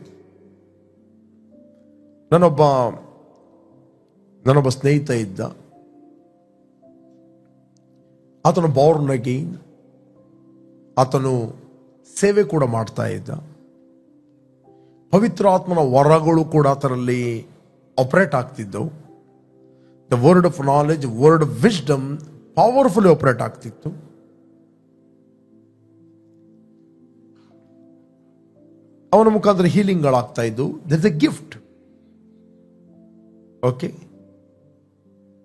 Speaker 1: ನನ್ನೊಬ್ಬ ಸ್ನೇಹಿತ ಇದ್ದ. ಆತನು ಬಾರ್ನ್ ಅಗೈನ್, ಆತನು ಸೇವೆ ಕೂಡ ಮಾಡ್ತಾ ಇದ್ದ. ಪವಿತ್ರಾತ್ಮನ ವರಗಳು ಕೂಡ ಆತನಲ್ಲಿ ಆಪರೇಟ್ ಆಗ್ತಿದ್ದವು. The word of knowledge, word of wisdom powerfully operate ಆಗ್ತಿತ್ತು. ಅವನ ಮುಖಾಂತರ ಹೀಲಿಂಗ್ಗಳಾಗ್ತಾ ಇದ್ದು. That is a gift. Okay,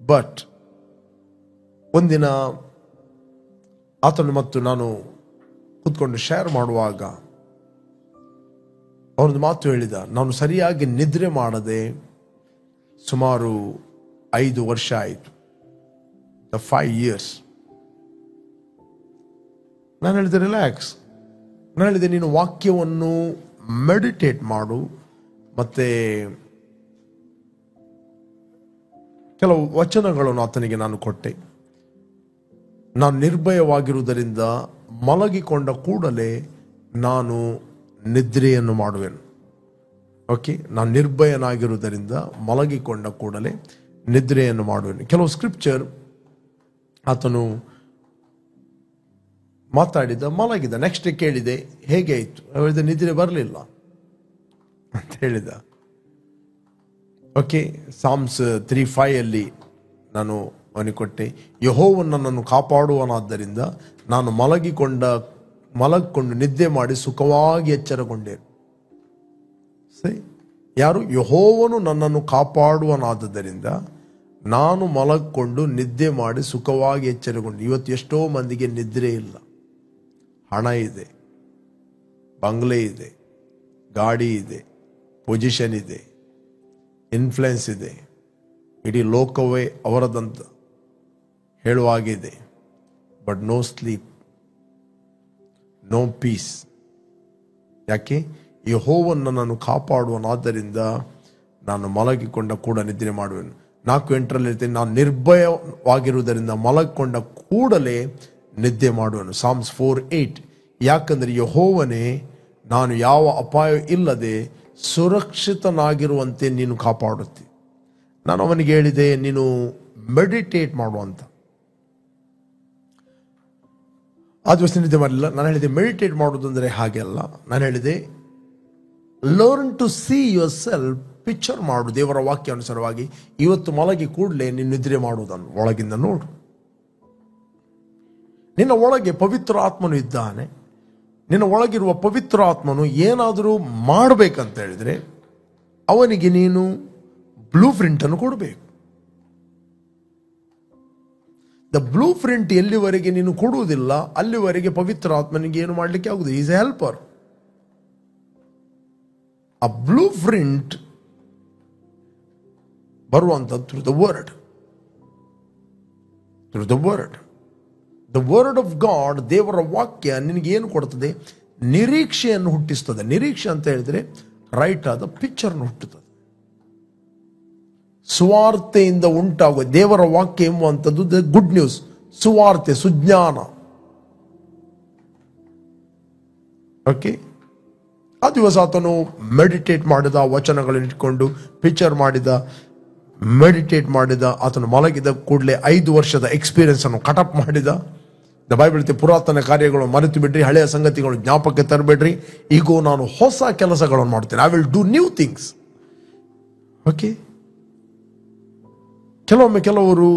Speaker 1: but ಒಂದಿನ ಆತನು ಮತ್ತು ನಾನು ಕೂತ್ಕೊಂಡು ಶೇರ್ ಮಾಡುವಾಗ ಅವನೊಂದು ಮಾತು ಹೇಳಿದ. ನಾನು ಸರಿಯಾಗಿ ನಿದ್ರೆ ಮಾಡದೆ ಸುಮಾರು 5 ವರ್ಷ ಆಯಿತು, 5 years. ನಾನು ಹೇಳಿದೆ ರಿಲ್ಯಾಕ್ಸ್. ನಾನು ಹೇಳಿದೆ ನೀನು ವಾಕ್ಯವನ್ನು ಮೆಡಿಟೇಟ್ ಮಾಡು, ಮತ್ತೆ ಕೆಲವು ವಚನಗಳನ್ನು ಆತನಿಗೆ ನಾನು ಕೊಟ್ಟೆ. ನಾನು ನಿರ್ಭಯವಾಗಿರುವುದರಿಂದ ಮಲಗಿಕೊಂಡ ಕೂಡಲೇ ನಾನು ನಿದ್ರೆಯನ್ನು ಮಾಡುವೆನು. ಓಕೆ, ನಾನು ನಿರ್ಭಯನಾಗಿರುವುದರಿಂದ ಮಲಗಿಕೊಂಡ ಕೂಡಲೇ ನಿದ್ರೆಯನ್ನು ಮಾಡುವೆನು. ಕೆಲವು ಸ್ಕ್ರಿಪ್ಚರ್ ಆತನು ಮಾತಾಡಿದ, ಮಲಗಿದ. ನೆಕ್ಸ್ಟ್ ಕೇಳಿದೆ ಹೇಗೆ ಆಯಿತು? ಹೇಳಿದ ನಿದ್ರೆ ಬರಲಿಲ್ಲ ಅಂತ ಹೇಳಿದ. ಓಕೆ, ಸಾಮ್ಸ್ 3:5 ನಾನು ಅವನಿಗೆ ಕೊಟ್ಟೆ. ಯೆಹೋವನು ನನ್ನನ್ನು ಕಾಪಾಡುವನಾದ್ದರಿಂದ ನಾನು ಮಲಗಿಕೊಂಡು ನಿದ್ದೆ ಮಾಡಿ ಸುಖವಾಗಿ ಎಚ್ಚರಗೊಂಡೇನು. ಸರಿ, ಯಾರು? ಯೆಹೋವನು ನನ್ನನ್ನು ಕಾಪಾಡುವನಾದ್ದರಿಂದ ನಾನು ಮಲಗಿಕೊಂಡು ನಿದ್ದೆ ಮಾಡಿ ಸುಖವಾಗಿ ಎಚ್ಚರಗೊಂಡು. ಇವತ್ತು ಎಷ್ಟೋ ಮಂದಿಗೆ ನಿದ್ರೆ ಇಲ್ಲ. ಹಣ ಇದೆ, ಬಂಗ್ಲೆ ಇದೆ, ಗಾಡಿ ಇದೆ, ಪೊಸಿಷನ್ ಇದೆ, ಇನ್ಫ್ಲುಯೆನ್ಸ್ ಇದೆ, ಇಡೀ ಲೋಕವೇ ಅವರದಂತ ಹೇಳುವಾಗಿದೆ. But no sleep, no peace. ಯಾಕೆ? ಯೆಹೋವನು ನನ್ನನ್ನು ಕಾಪಾಡುವನಾದ್ದರಿಂದ ನಾನು ಮಲಗಿಕೊಂಡ ಕೂಡ ನಿದ್ರೆ ಮಾಡುವೆನು. 4:8 ಹೇಳ್ತೇನೆ, ನಾನು ನಿರ್ಭಯವಾಗಿರುವುದರಿಂದ ಮಲಗಿಕೊಂಡ ಕೂಡಲೇ ನಿದ್ದೆ ಮಾಡುವೆನು. ಸಾಮ್ಸ್ 4:8. ಯಾಕಂದರೆ ಯೆಹೋವನೇ, ನಾನು ಯಾವ ಅಪಾಯ ಇಲ್ಲದೆ ಸುರಕ್ಷಿತನಾಗಿರುವಂತೆ ನೀನು ಕಾಪಾಡುತ್ತಿ. ನಾನು ಅವನಿಗೆ ಹೇಳಿದೆ, ನೀನು ಮೆಡಿಟೇಟ್ ಮಾಡುವಂತ. ಆ ದಿವಸ ನಿದ್ದೆ ಮಾಡಲಿಲ್ಲ. ನಾನು ಹೇಳಿದೆ ಮೆಡಿಟೇಟ್ ಮಾಡೋದಂದರೆ ಹಾಗೆ ಅಲ್ಲ. ನಾನು ಹೇಳಿದೆ learn to see yourself, picture ಮಾಡು ದೇವರ ವಾಕ್ಯ ಅನುಸಾರವಾಗಿ. ಇವತ್ತು ಮಲಗಿ ಕೂಡಲೇ ನೀನು ನಿದ್ರೆ ಮಾಡುವುದನ್ನು ಒಳಗಿಂದ ನೋಡು. ನಿನ್ನ ಒಳಗೆ ಪವಿತ್ರ ಆತ್ಮನು ಇದ್ದಾನೆ. ನಿನ್ನ ಒಳಗಿರುವ ಪವಿತ್ರ ಆತ್ಮನು ಏನಾದರೂ ಮಾಡಬೇಕಂತ ಹೇಳಿದ್ರೆ ಅವನಿಗೆ ನೀನು ಬ್ಲೂ ಪ್ರಿಂಟ್ ಅನ್ನು ಕೊಡಬೇಕು. ದ ಬ್ಲೂ ಪ್ರಿಂಟ್ ಎಲ್ಲಿವರೆಗೆ ನೀನು ಕೊಡುವುದಿಲ್ಲ ಅಲ್ಲಿವರೆಗೆ ಪವಿತ್ರ ಆತ್ಮನಿಗೆ ಏನು ಮಾಡಲಿಕ್ಕೆ ಆಗುವುದು. Is A helper. ಆ ಬ್ಲೂ ಪ್ರಿಂಟ್ ಬರುವಂಥದ್ದು through the word. Through the word. The word of god, ದೇವರ ವಾಕ್ಯ ನಿನಗೆ ಏನು ಕೊಡ್ತದೆ? ನಿರೀಕ್ಷೆಯನ್ನು ಹುಟ್ಟಿಸ್ತದೆ. ನಿರೀಕ್ಷೆ ಅಂತ ಹೇಳಿದ್ರೆ ರೈಟ್ ಆದ ಪಿಕ್ಚರ್ನ ಹುಟ್ಟುತ್ತದೆ. ಸುವಾರ್ತೆಯಿಂದ ಉಂಟಾಗುವ ದೇವರ ವಾಕ್ಯ ಎಂಬುವಂಥದ್ದು ದ ಗುಡ್ ನ್ಯೂಸ್. ಸುವಾರ್ತೆ, ಸುಜ್ಞಾನ. ಓಕೆ, ಆ ದಿವಸ ಆತನು ಮೆಡಿಟೇಟ್ ಮಾಡಿದ, ವಚನಗಳನ್ನು ಇಟ್ಕೊಂಡು ಪಿಕ್ಚರ್ ಮಾಡಿದ, ಮೆಡಿಟೇಟ್ ಮಾಡಿದ. ಆತನು ಮಲಗಿದ ಕೂಡಲೇ 5 ವರ್ಷದ ಎಕ್ಸ್ಪೀರಿಯನ್ಸ್ ಅನ್ನು ಕಟಪ್ ಮಾಡಿದ. ದ ಬೈಬಲ್ ಹೇಳ್ತೆ, ಪುರಾತನ ಕಾರ್ಯಗಳು ಮರೆತು ಬಿಡ್ರಿ, ಹಳೆಯ ಸಂಗತಿಗಳು ಜ್ಞಾಪಕಕ್ಕೆ ತರಬೇಡ್ರಿ, ಈಗೋ ನಾನು ಹೊಸ ಕೆಲಸಗಳನ್ನು ಮಾಡ್ತೇನೆ. I will do new things. Okay, ಕೆಲವರು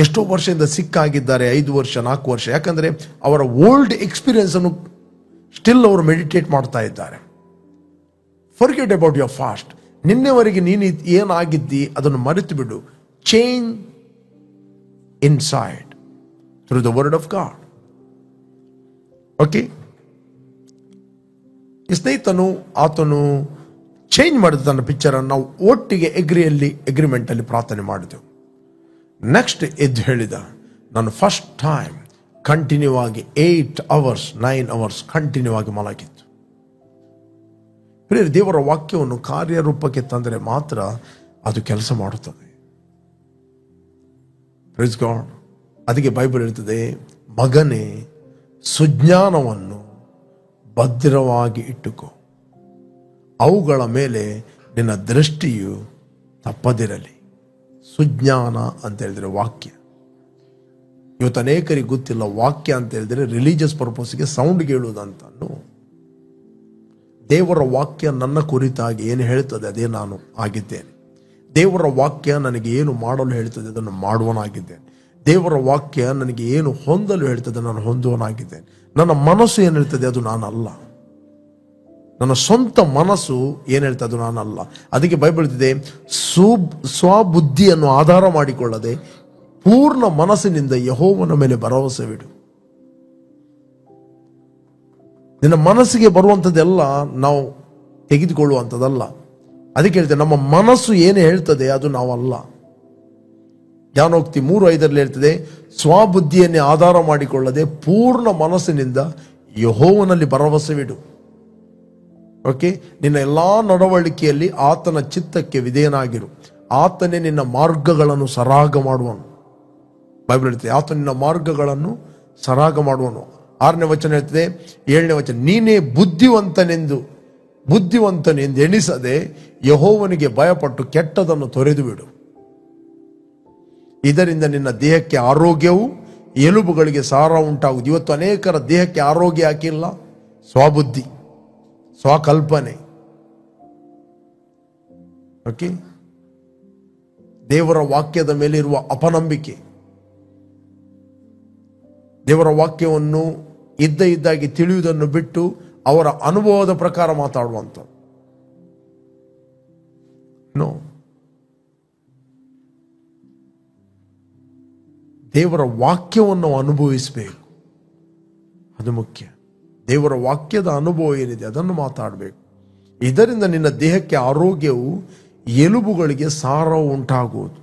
Speaker 1: ಎಷ್ಟೋ ವರ್ಷದಿಂದ ಸಿಕ್ಕಾಗಿದ್ದಾರೆ, 5 ವರ್ಷ 4 ವರ್ಷ, ಯಾಕಂದ್ರೆ ಅವರ ಓಲ್ಡ್ ಎಕ್ಸ್ಪೀರಿಯನ್ಸ್ ಅನ್ನು ಸ್ಟಿಲ್ ಅವರು ಮೆಡಿಟೇಟ್ ಮಾಡ್ತಾ ಇದ್ದಾರೆ. Forget about your past. ನಿನ್ನೆವರೆಗೆ ನೀನು ಏನಾಗಿದ್ದಿ ಅದನ್ನು ಮರೆತು ಬಿಡು. Change inside through the word of God. Okay, ಸ್ನೇಹಿತನು ಆತನು ಚೇಂಜ್ ಮಾಡಿದ ತನ್ನ ಪಿಕ್ಚರ್ ಅನ್ನು ನಾವು ಒಟ್ಟಿಗೆ ಅಗ್ರಿಮೆಂಟ್ ಅಲ್ಲಿ ಪ್ರಾರ್ಥನೆ ಮಾಡಿದೆವು. ನೆಕ್ಸ್ಟ್ ಎದ್ದು ಹೇಳಿದ, ನಾನು ಫಸ್ಟ್ ಟೈಮ್ ಕಂಟಿನ್ಯೂ ಆಗಿ 8 hours 9 hours ಕಂಟಿನ್ಯೂ ಆಗಿ ಮಲಗಿತ್ತು. ದೇವರ ವಾಕ್ಯವನ್ನು ಕಾರ್ಯರೂಪಕ್ಕೆ ತಂದರೆ ಮಾತ್ರ ಅದು ಕೆಲಸ ಮಾಡುತ್ತದೆ. Praise God. ಅದಕ್ಕೆ ಬೈಬಲ್ ಹೇಳ್ತದೆ, ಮಗನೇ ಸುಜ್ಞಾನವನ್ನು ಭದ್ರವಾಗಿ ಇಟ್ಟುಕೋ, ಅವುಗಳ ಮೇಲೆ ನಿನ್ನ ದೃಷ್ಟಿಯು ತಪ್ಪದಿರಲಿ. ಸುಜ್ಞಾನ ಅಂತ ಹೇಳಿದ್ರೆ ವಾಕ್ಯ. ಇವತ್ತು ಅನೇಕರಿಗೆ ಗೊತ್ತಿಲ್ಲ, ವಾಕ್ಯ ಅಂತ ಹೇಳಿದ್ರೆ ರಿಲಿಜಿಯಸ್ ಪರ್ಪಸ್ಗೆ ಸೌಂಡ್ ಕೇಳುವುದಂತ. ದೇವರ ವಾಕ್ಯ ನನ್ನ ಕುರಿತಾಗಿ ಏನು ಹೇಳ್ತದೆ ಅದೇ ನಾನು ಆಗಿದ್ದೇನೆ. ದೇವರ ವಾಕ್ಯ ನನಗೆ ಏನು ಮಾಡಲು ಹೇಳ್ತದೆ ಅದನ್ನು ಮಾಡುವನಾಗಿದ್ದೇನೆ. ದೇವರ ವಾಕ್ಯ ನನಗೆ ಏನು ಹೊಂದಲು ಹೇಳ್ತದೆ ನಾನು ಹೊಂದುವನಾಗಿದ್ದೇನೆ. ನನ್ನ ಮನಸ್ಸು ಏನು ಹೇಳ್ತದೆ ಅದು ನಾನಲ್ಲ. ನನ್ನ ಸ್ವಂತ ಮನಸ್ಸು ಏನು ಹೇಳ್ತದೆ ಅದು ನಾನಲ್ಲ. ಅದಕ್ಕೆ ಬೈಬಲ್ ಹೇಳ್ತಿದೆ, ಸ್ವಬುದ್ಧಿಯನ್ನು ಆಧಾರ ಮಾಡಿಕೊಳ್ಳದೆ ಪೂರ್ಣ ಮನಸ್ಸಿನಿಂದ ಯೆಹೋವನ ಮೇಲೆ ಭರವಸೆವಿಡು. ನಿನ್ನ ಮನಸ್ಸಿಗೆ ಬರುವಂಥದ್ದೆಲ್ಲ ನಾವು ತೆಗೆದುಕೊಳ್ಳುವಂಥದ್ದಲ್ಲ. ಅದಕ್ಕೆ ಹೇಳ್ತೇವೆ, ನಮ್ಮ ಮನಸ್ಸು ಏನು ಹೇಳ್ತದೆ ಅದು ನಾವಲ್ಲ. ಜ್ಞಾನೋಕ್ತಿ 3:5 ಹೇಳ್ತದೆ, ಸ್ವಬುದ್ಧಿಯನ್ನೇ ಆಧಾರ ಮಾಡಿಕೊಳ್ಳದೆ ಪೂರ್ಣ ಮನಸ್ಸಿನಿಂದ ಯೆಹೋವನಲ್ಲಿ ಭರವಸೆವಿಡು. ಓಕೆ, ನಿನ್ನ ಎಲ್ಲಾ ನಡವಳಿಕೆಯಲ್ಲಿ ಆತನ ಚಿತ್ತಕ್ಕೆ ವಿಧೇಯನಾಗಿರು, ಆತನೇ ನಿನ್ನ ಮಾರ್ಗಗಳನ್ನು ಸರಾಗ ಮಾಡುವನು. ಬೈಬಲ್ ಹೇಳ್ತದೆ, ಆತ ನಿನ್ನ ಮಾರ್ಗಗಳನ್ನು ಸರಾಗ ಮಾಡುವನು. 6ನೇ ವಚನ ಹೇಳ್ತದೆ, 7ನೇ ವಚನ, ನೀನೇ ಬುದ್ಧಿವಂತನೆಂದು ಎಣಿಸದೆ ಯೆಹೋವನಿಗೆ ಭಯಪಟ್ಟು ಕೆಟ್ಟದನ್ನು ತೊರೆದು ಬಿಡು. ಇದರಿಂದ ನಿನ್ನ ದೇಹಕ್ಕೆ ಆರೋಗ್ಯವು ಎಲುಬುಗಳಿಗೆ ಸಾರ ಉಂಟಾಗುವುದು. ಇವತ್ತು ಅನೇಕರ ದೇಹಕ್ಕೆ ಆರೋಗ್ಯ ಹಾಕಿಲ್ಲ, ಸ್ವಬುದ್ಧಿ, ಸ್ವಕಲ್ಪನೆ. ಓಕೆ, ದೇವರ ವಾಕ್ಯದ ಮೇಲೆ ಇರುವ ಅಪನಂಬಿಕೆ, ದೇವರ ವಾಕ್ಯವನ್ನು ಇದ್ದಾಗಿ ತಿಳಿಯುವುದನ್ನು ಬಿಟ್ಟು ಅವರ ಅನುಭವದ ಪ್ರಕಾರ ಮಾತಾಡುವಂತ. ನೋ, ದೇವರ ವಾಕ್ಯವನ್ನು ಅನುಭವಿಸಬೇಕು, ಅದು ಮುಖ್ಯ. ದೇವರ ವಾಕ್ಯದ ಅನುಭವ ಏನಿದೆ ಅದನ್ನು ಮಾತಾಡಬೇಕು. ಇದರಿಂದ ನಿನ್ನ ದೇಹಕ್ಕೆ ಆರೋಗ್ಯವು ಎಲುಬುಗಳಿಗೆ ಸಾರವು ಉಂಟಾಗುವುದು.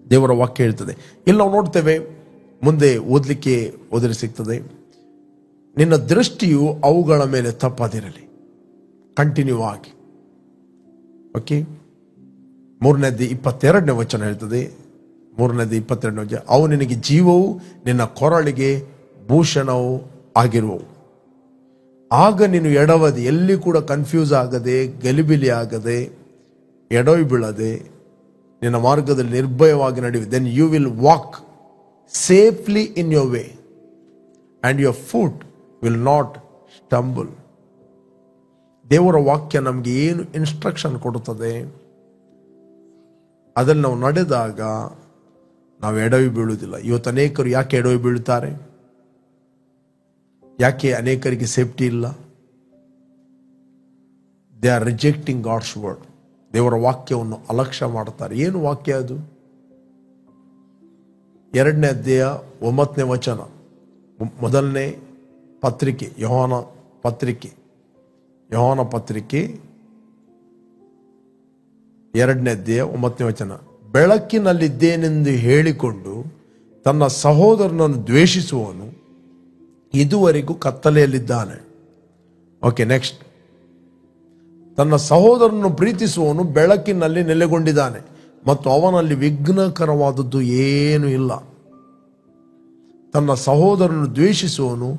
Speaker 1: ದೇವರ ವಾಕ್ಯ ಹೇಳ್ತದೆ. ಇಲ್ಲಿ ನಾವು ನೋಡ್ತೇವೆ, ಮುಂದೆ ಓದಲಿ ಸಿಗ್ತದೆ, ನಿನ್ನ ದೃಷ್ಟಿಯು ಅವುಗಳ ಮೇಲೆ ತಪ್ಪದಿರಲಿ. ಕಂಟಿನ್ಯೂ ಆಗಿ. ಓಕೆ, 3:22 ವಚನ ಹೇಳ್ತದೆ, 3:22 ವಚನ, ಅವು ನಿನಗೆ ಜೀವವು ನಿನ್ನ ಕೊರಳಿಗೆ ಭೂಷಣವು ಆಗಿರುವವು. ಆಗ ನೀನು ಎಡವದೆ, ಎಲ್ಲಿ ಕೂಡ ಕನ್ಫ್ಯೂಸ್ ಆಗದೆ, ಗಲಿಬಿಲಿ ಆಗದೆ, ಎಡವಿ ಬೀಳದೆ ನಿನ್ನ ಮಾರ್ಗದಲ್ಲಿ ನಿರ್ಭಯವಾಗಿ ನಡೆಯುವೆ. Then you will walk safely in your way and your foot will not stumble. ದೇವರ ವಾಕ್ಯ ನಮಗೆ ಏನು ಇನ್ಸ್ಟ್ರಕ್ಷನ್ ಕೊಡುತ್ತದೆ ಅದನ್ನು ನಾವು ನಡೆದಾಗ ನಾವು ಎಡವಿ ಬೀಳುವುದಿಲ್ಲ. ಇವತ್ತು ಅನೇಕರು ಯಾಕೆ ಎಡವಿ ಬೀಳುತ್ತಾರೆ? ಯಾಕೆ ಅನೇಕರಿಗೆ ಸೇಫ್ಟಿ ಇಲ್ಲ? They are rejecting God's word. ದೇವರ ವಾಕ್ಯವನ್ನು ಅಲಕ್ಷ್ಯ ಮಾಡುತ್ತಾರೆ. ಏನು ವಾಕ್ಯ ಅದು? 2ನೇ ಅಧ್ಯಾಯ 9ನೇ ವಚನ, ಮೊದಲನೇ ಪತ್ರಿಕೆ, ಯೋಹಾನ ಪತ್ರಿಕೆ 2ನೇ ಅಧ್ಯಾಯ 9ನೇ ವಚನ, ಬೆಳಕಿನಲ್ಲಿದ್ದೇನೆಂದು ಹೇಳಿಕೊಂಡು ತನ್ನ ಸಹೋದರನನ್ನು ದ್ವೇಷಿಸುವವನು ಇದುವರೆಗೂ ಕತ್ತಲೆಯಲ್ಲಿದ್ದಾನೆ. ಓಕೆ, ನೆಕ್ಸ್ಟ್, ತನ್ನ ಸಹೋದರನನ್ನು ಪ್ರೀತಿಸುವವನು ಬೆಳಕಿನಲ್ಲಿ ನೆಲೆಗೊಂಡಿದ್ದಾನೆ ಮತ್ತು ಅವನಲ್ಲಿ ವಿಘ್ನಕರವಾದದ್ದು ಏನೂ ಇಲ್ಲ. ತನ್ನ ಸಹೋದರನನ್ನು ದ್ವೇಷಿಸುವವನು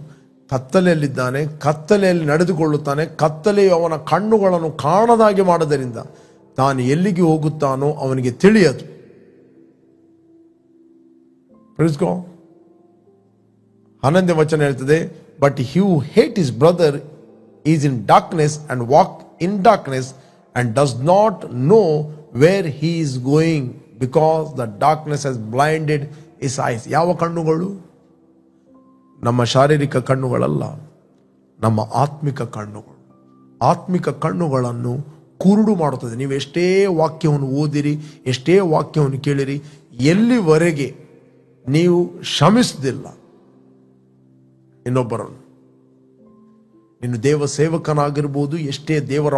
Speaker 1: ಕತ್ತಲೆಯಲ್ಲಿದ್ದಾನೆ, ಕತ್ತಲೆಯಲ್ಲಿ ನಡೆದುಕೊಳ್ಳುತ್ತಾನೆ, ಕತ್ತಲೆಯು ಅವನ ಕಣ್ಣುಗಳನ್ನು ಕಾಣದಾಗಿ ಮಾಡದರಿಂದ ತಾನು ಎಲ್ಲಿಗೆ ಹೋಗುತ್ತಾನೋ ಅವನಿಗೆ ತಿಳಿಯದು. Praise God. 11ನೇ ವಚನ ಹೇಳ್ತದೆ, but he who hate his brother is in darkness and walk in darkness and does not no wear he is going because the darkness has blinded his ice. ಯಾವ ಕಣ್ಣುಗಳು? ನಮ್ಮ ಶಾರೀರಿಕ ಕಣ್ಣುಗಳಲ್ಲ, ನಮ್ಮ ಆತ್ಮಿಕ ಕಣ್ಣುಗಳು. ಆತ್ಮಿಕ ಕಣ್ಣುಗಳನ್ನು ಕುರುಡು ಮಾಡುತ್ತದೆ. ನೀವು ಎಷ್ಟೇ ವಾಕ್ಯವನ್ನು ಓದಿರಿ, ಎಷ್ಟೇ ವಾಕ್ಯವನ್ನು ಕೇಳಿರಿ, ಎಲ್ಲಿವರೆಗೆ ನೀವು ಕ್ಷಮಿಸುವುದಿಲ್ಲ ಇನ್ನೊಬ್ಬರನ್ನು, ನೀನು ದೇವ ಸೇವಕನಾಗಿರ್ಬೋದು, ಎಷ್ಟೇ ದೇವರ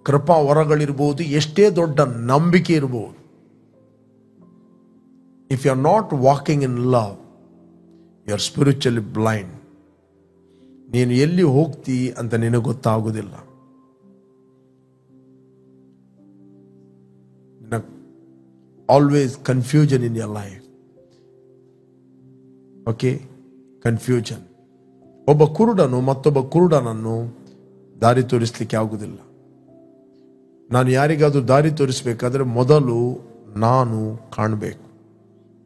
Speaker 1: ಕೃಪಾ ವರಗಳಿರ್ಬೋದು, ಎಷ್ಟೇ ದೊಡ್ಡ ನಂಬಿಕೆ ಇರಬಹುದು, if you are not walking in love, you are spiritually blind. ನೀನು ಎಲ್ಲಿ ಹೋಗ್ತಿ ಅಂತ ನಿನಗೆ ಗೊತ್ತಾಗುವುದಿಲ್ಲ. Always confusion in your life. Okay, confusion. ಒಬ್ಬ ಕುರುಡನು ಮತ್ತೊಬ್ಬ ಕುರುಡನನ್ನು ದಾರಿ ತೋರಿಸಲಿಕ್ಕೆ ಆಗುವುದಿಲ್ಲ. ನಾನು ಯಾರಿಗಾದ್ರೂ ದಾರಿ ತೋರಿಸಬೇಕಾದ್ರೆ ಮೊದಲು ನಾನು ಕಾಣಬೇಕು.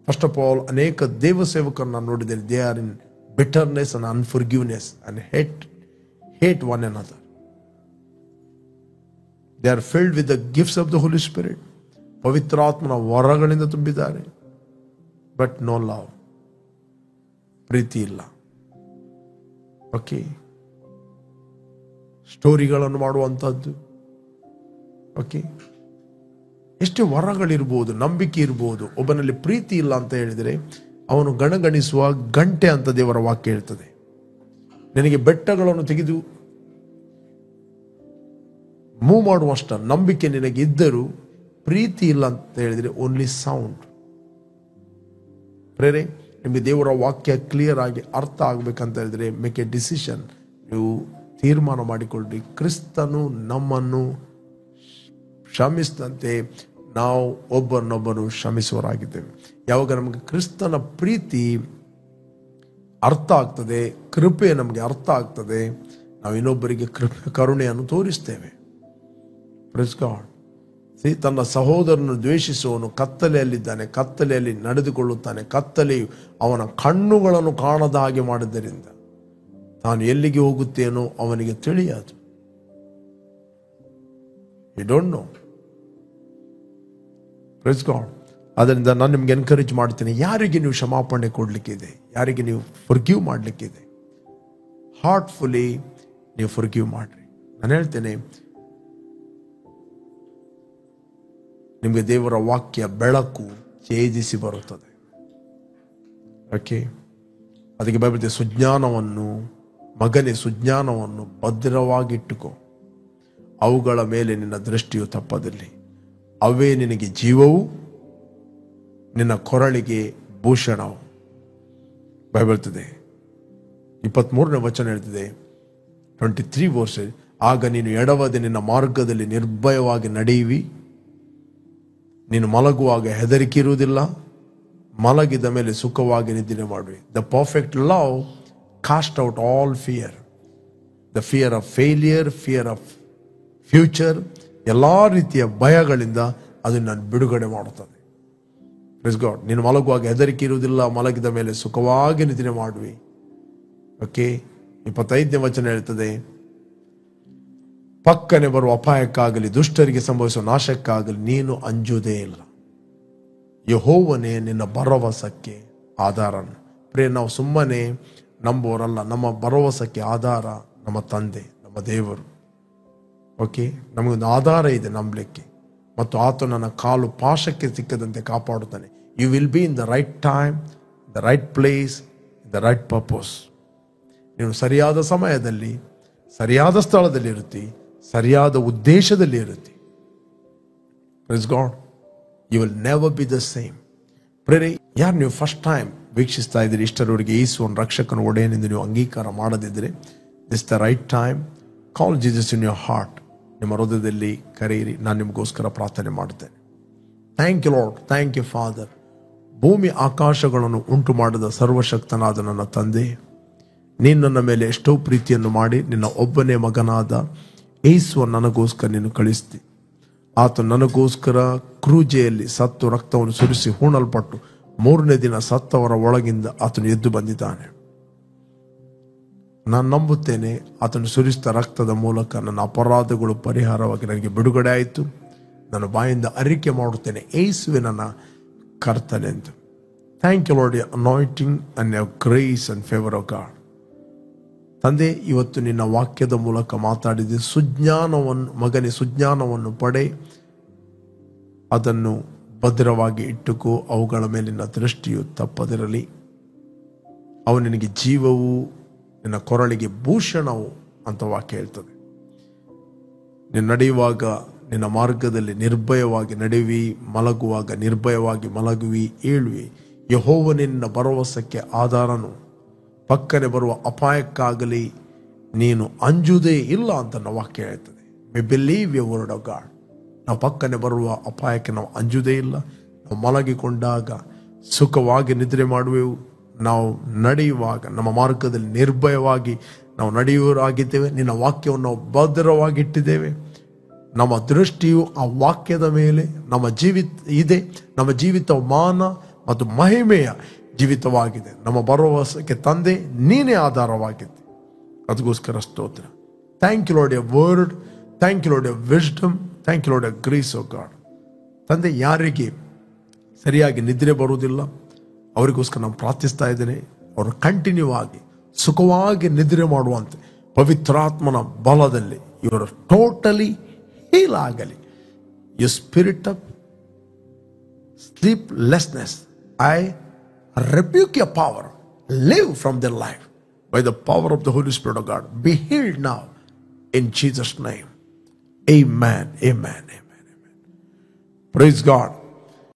Speaker 1: ಫಸ್ಟ್ ಆಫ್ ಆಲ್, ಅನೇಕ ದೇವ ಸೇವಕರನ್ನು ನಾನು ನೋಡಿದ್ದೇನೆ. They are in bitterness and unforgiveness and hate one another. They are filled with the gifts of the Holy Spirit. ಪವಿತ್ರಾತ್ಮನ ವರಗಳಿಂದ ತುಂಬಿದ್ದಾರೆ, ಬಟ್ ನೋ ಲವ್, ಪ್ರೀತಿ ಇಲ್ಲ. ಓಕೆ, ಸ್ಟೋರಿಗಳನ್ನು ಮಾಡುವಂಥದ್ದು. ಓಕೆ, ಎಷ್ಟು ವರಗಳಿರ್ಬೋದು, ನಂಬಿಕೆ ಇರ್ಬೋದು, ಒಬ್ಬನಲ್ಲಿ ಪ್ರೀತಿ ಇಲ್ಲ ಅಂತ ಹೇಳಿದರೆ ಅವನು ಗಣಗಣಿಸುವ ಗಂಟೆ ಅಂತ ದೇವರ ವಾಕ್ಯ ಹೇಳ್ತದೆ. ನಿನಗೆ ಬೆಟ್ಟಗಳನ್ನು ತೆಗೆದು ಮೂವ್ ಮಾಡುವಷ್ಟ ನಂಬಿಕೆ ನಿನಗೆ ಇದ್ದರೂ ಪ್ರೀತಿ ಇಲ್ಲ ಅಂತ ಹೇಳಿದರೆ ಓನ್ಲಿ ಸೌಂಡ್. ಪ್ರೇರೆ, ನಿಮಗೆ ದೇವರ ವಾಕ್ಯ ಕ್ಲಿಯರ್ ಆಗಿ ಅರ್ಥ ಆಗ್ಬೇಕಂತ ಹೇಳಿದ್ರೆ ಮೇಕ್ ಎ ಡಿಸಿಷನ್. ನೀವು ತೀರ್ಮಾನ ಮಾಡಿಕೊಳ್ಳ್ರಿ, ಕ್ರಿಸ್ತನು ನಮ್ಮನ್ನು ಕ್ಷಮಿಸಿದಂತೆ ನಾವು ಒಬ್ಬರನ್ನೊಬ್ಬರು ಕ್ಷಮಿಸುವರಾಗಿದ್ದೇವೆ. ಯಾವಾಗ ನಮಗೆ ಕ್ರಿಸ್ತನ ಪ್ರೀತಿ ಅರ್ಥ ಆಗ್ತದೆ, ಕೃಪೆ ನಮಗೆ ಅರ್ಥ ಆಗ್ತದೆ, ನಾವು ಇನ್ನೊಬ್ಬರಿಗೆ ಕರುಣೆಯನ್ನು ತೋರಿಸ್ತೇವೆ. Praise God. ತನ್ನ ಸಹೋದರನು ದ್ವೇಷಿಸುವವನು ಕತ್ತಲೆಯಲ್ಲಿದ್ದಾನೆ, ಕತ್ತಲೆಯಲ್ಲಿ ನಡೆದುಕೊಳ್ಳುತ್ತಾನೆ. ಕತ್ತಲೆಯು ಅವನ ಕಣ್ಣುಗಳನ್ನು ಕಾಣದ ಹಾಗೆ ಮಾಡಿದ್ದರಿಂದ ತಾನು ಎಲ್ಲಿಗೆ ಹೋಗುತ್ತೇನೋ ಅವನಿಗೆ ತಿಳಿಯದು. You don't know. Praise God. ಅದರಿಂದ ನಾನು ನಿಮ್ಗೆ ಎನ್ಕರೇಜ್ ಮಾಡ್ತೀನಿ, ಯಾರಿಗೆ ನೀವು ಕ್ಷಮಾಪಣೆ ಕೊಡಲಿಕ್ಕಿದೆ, ಯಾರಿಗೆ ನೀವು ಫರ್ಗಿವ್ ಮಾಡಲಿಕ್ಕಿದೆ, ಹಾರ್ಟ್ಫುಲಿ ನೀವು ಫರ್ಗಿವ್ ಮಾಡ್ರಿ. ನಾನು ಹೇಳ್ತೇನೆ, ನಿಮಗೆ ದೇವರ ವಾಕ್ಯ ಬೆಳಕು ಛೇದಿಸಿ ಬರುತ್ತದೆ. ಓಕೆ, ಅದಕ್ಕೆ ಬೈಬಲ್ ಸುಜ್ಞಾನವನ್ನು, ಮಗನೇ ಸುಜ್ಞಾನವನ್ನು ಭದ್ರವಾಗಿಟ್ಟುಕೋ, ಅವುಗಳ ಮೇಲೆ ನಿನ್ನ ದೃಷ್ಟಿಯು ತಪ್ಪದಿರಲಿ, ಅವೇ ನಿನಗೆ ಜೀವವು ನಿನ್ನ ಕೊರಳಿಗೆ ಭೂಷಣವು. ಬೈಬಲ್ ಹೇಳ್ತದೆ, 23ನೇ ವಚನ ಹೇಳ್ತದೆ, 23 ವರ್ಷ, ಆಗ ನೀನು ಎಡವದೆ ನಿನ್ನ ಮಾರ್ಗದಲ್ಲಿ ನಿರ್ಭಯವಾಗಿ ನಡೆಯುವಿ, ನೀನು ಮಲಗುವಾಗ ಹೆದರಿಕೆ ಇರುವುದಿಲ್ಲ, ಮಲಗಿದ ಮೇಲೆ ಸುಖವಾಗಿ ನಿದ್ರೆ ಮಾಡುವಿ. The perfect love cast out all fear. The fear of failure, fear of future, ಎಲ್ಲ ರೀತಿಯ ಭಯಗಳಿಂದ ಅದು ನಾನು ಬಿಡುಗಡೆ ಮಾಡುತ್ತದೆ. Praise God. ನೀನು ಮಲಗುವಾಗ ಹೆದರಿಕೆ ಇರುವುದಿಲ್ಲ, ಮಲಗಿದ ಮೇಲೆ ಸುಖವಾಗಿ ನಿದ್ರೆ ಮಾಡುವಿ. ಓಕೆ, 25ನೇ ವಚನ ಹೇಳ್ತದೆ, ಪಕ್ಕನೆ ಬರುವ ಅಪಾಯಕ್ಕಾಗಲಿ ದುಷ್ಟರಿಗೆ ಸಂಭವಿಸುವ ನಾಶಕ್ಕಾಗಲಿ ನೀನು ಅಂಜುವುದೇ ಇಲ್ಲ. ಯೆಹೋವನೇ ನಿನ್ನ ಭರವಸಕ್ಕೆ ಆಧಾರ. ಪ್ರೇ, ನಾವು ಸುಮ್ಮನೆ ನಂಬೋರಲ್ಲ, ನಮ್ಮ ಭರವಸಕ್ಕೆ ಆಧಾರ ನಮ್ಮ ತಂದೆ, ನಮ್ಮ ದೇವರು. ಓಕೆ, ನಮಗೊಂದು ಆಧಾರ ಇದೆ ನಂಬಲಿಕ್ಕೆ, ಮತ್ತು ಆತ ನನ್ನ ಕಾಲು ಪಾಶಕ್ಕೆ ಸಿಕ್ಕದಂತೆ ಕಾಪಾಡುತ್ತಾನೆ. You will be in the right time, the right place, the right purpose. ನೀನು ಸರಿಯಾದ ಸಮಯದಲ್ಲಿ ಸರಿಯಾದ ಸ್ಥಳದಲ್ಲಿ ಇರುತ್ತಿ, ಸರಿಯಾದ ಉದ್ದೇಶದಲ್ಲಿ ಇರುತ್ತಿ. Praise God. You will never be the same. Prayer, ಯಾರು ನೀವು ಫಸ್ಟ್ ಟೈಮ್ ವೀಕ್ಷಿಸ್ತಾ ಇದ್ದೀರಿ, ಇಷ್ಟರವರೆಗೆ ಯೇಸುವನ್ನು ರಕ್ಷಕನ ಒಡೆಯನೆಂದು ನೀವು ಅಂಗೀಕಾರ ಮಾಡದಿದ್ದರೆ, this the right time. Call Jesus in your heart. ನಿಮ್ಮ ಹೃದಯದಲ್ಲಿ ಕರೆಯಿರಿ. ನಾನು ನಿಮಗೋಸ್ಕರ ಪ್ರಾರ್ಥನೆ ಮಾಡುತ್ತೇನೆ. Thank you Lord, thank you father. ಭೂಮಿ ಆಕಾಶಗಳನ್ನು ಉಂಟು ಮಾಡಿದ ಸರ್ವಶಕ್ತನಾದ ನನ್ನ ತಂದೆ, ನೀನು ನನ್ನ ಮೇಲೆ ಎಷ್ಟೋ ಪ್ರೀತಿಯನ್ನು ಮಾಡಿ ನಿನ್ನ ಒಬ್ಬನೇ ಮಗನಾದ ಯೇಸುವನ್ನು ನನಗೋಸ್ಕರ ನೀನು ಕಳಿಸ್ತಿ. ಆತ ನನಗೋಸ್ಕರ ಕ್ರೂಜೆಯಲ್ಲಿ ಸತ್ತು ರಕ್ತವನ್ನು ಸುರಿಸಿ ಹೂಣಲ್ಪಟ್ಟು 3ನೇ ದಿನ ಸತ್ತವರ ಒಳಗಿಂದ ಆತನು ಎದ್ದು ಬಂದಿದ್ದಾನೆ. ನಾನು ನಂಬುತ್ತೇನೆ, ಆತನು ಸುರಿಸಿದ ರಕ್ತದ ಮೂಲಕ ನನ್ನ ಅಪರಾಧಗಳು ಪರಿಹಾರವಾಗಿ ನನಗೆ ಬಿಡುಗಡೆ ಆಯಿತು. ನನ್ನ ಬಾಯಿಂದ ಅರಿಕೆ ಮಾಡುತ್ತೇನೆ, ಯೇಸುವೆ ನನ್ನ ಕರ್ತನೆ ಅಂತ. Thank you Lord, anointing and your grace and favour of God. ತಂದೆ, ಇವತ್ತು ನಿನ್ನ ವಾಕ್ಯದ ಮೂಲಕ ಮಾತಾಡಿದ ಸುಜ್ಞಾನವನ್ನು, ಮಗನೇ ಸುಜ್ಞಾನವನ್ನು ಪಡೆ, ಅದನ್ನು ಭದ್ರವಾಗಿ ಇಟ್ಟುಕೋ, ಅವುಗಳ ಮೇಲಿನ ದೃಷ್ಟಿಯು ತಪ್ಪದಿರಲಿ. ಅವು ನಿನಗೆ ಜೀವವು, ನಿನ್ನ ಕೊರಳಿಗೆ ಭೂಷಣವು ಅಂತ ವಾಕ್ಯ ಹೇಳ್ತದೆ. ನೀನು ನಡೆಯುವಾಗ ನಿನ್ನ ಮಾರ್ಗದಲ್ಲಿ ನಿರ್ಭಯವಾಗಿ ನಡೆಯುವಿ, ಮಲಗುವಾಗ ನಿರ್ಭಯವಾಗಿ ಮಲಗುವಿ, ಏಳುವಿ. ಯೆಹೋವನಿನ್ನ ಭರವಸಕ್ಕೆ ಆಧಾರನು, ಪಕ್ಕನೆ ಬರುವ ಅಪಾಯಕ್ಕಾಗಲಿ ನೀನು ಅಂಜುವುದೇ ಇಲ್ಲ ಅಂತ ನಾವು ವಾಕ್ಯ ಹೇಳ್ತದೆ. We believe you word of God. ನಾವು ಪಕ್ಕನೆ ಬರುವ ಅಪಾಯಕ್ಕೆ ನಾವು ಅಂಜುವುದೇ ಇಲ್ಲ. ನಾವು ಮಲಗಿಕೊಂಡಾಗ ಸುಖವಾಗಿ ನಿದ್ರೆ ಮಾಡುವೆವು. ನಾವು ನಡೆಯುವಾಗ ನಮ್ಮ ಮಾರ್ಗದಲ್ಲಿ ನಿರ್ಭಯವಾಗಿ ನಾವು ನಡೆಯುವರಾಗಿದ್ದೇವೆ. ನಿನ್ನ ವಾಕ್ಯವನ್ನು ನಾವು ಭದ್ರವಾಗಿಟ್ಟಿದ್ದೇವೆ. ನಮ್ಮ ದೃಷ್ಟಿಯು ಆ ವಾಕ್ಯದ ಮೇಲೆ ನಮ್ಮ ಜೀವಿತ ಇದೆ. ನಮ್ಮ ಜೀವಿತ ಮಾನ ಮತ್ತು ಮಹಿಮೆಯ ಜೀವಿತವಾಗಿದೆ. ನಮ್ಮ ಭರವಸೆಗೆ ತಂದೆ ನೀನೇ ಆಧಾರವಾಗಿದ್ದೆ. ಅದಕ್ಕೋಸ್ಕರ ಸ್ತೋತ್ರ. Thank you Lord your word, thank you Lord your wisdom, thank you Lord your grace of God. ತಂದೆ, ಯಾರಿಗೆ ಸರಿಯಾಗಿ ನಿದ್ರೆ ಬರುವುದಿಲ್ಲ ಅವರಿಗೋಸ್ಕರ ನಾನು ಪ್ರಾರ್ಥಿಸ್ತಾ ಇದ್ದೇನೆ. ಅವರು ಕಂಟಿನ್ಯೂ ಆಗಿ ಸುಖವಾಗಿ ನಿದ್ರೆ ಮಾಡುವಂತೆ ಪವಿತ್ರಾತ್ಮನ ಬಲದಲ್ಲಿ ಇವರು ಟೋಟಲಿ ಹೀಲ್ ಆಗಲಿ. You spirit of sleeplessness, I rebuke your power. Live from their life by the power of the Holy Spirit of God. Be healed now in Jesus' name. Amen. Amen. Amen. Amen. Praise God.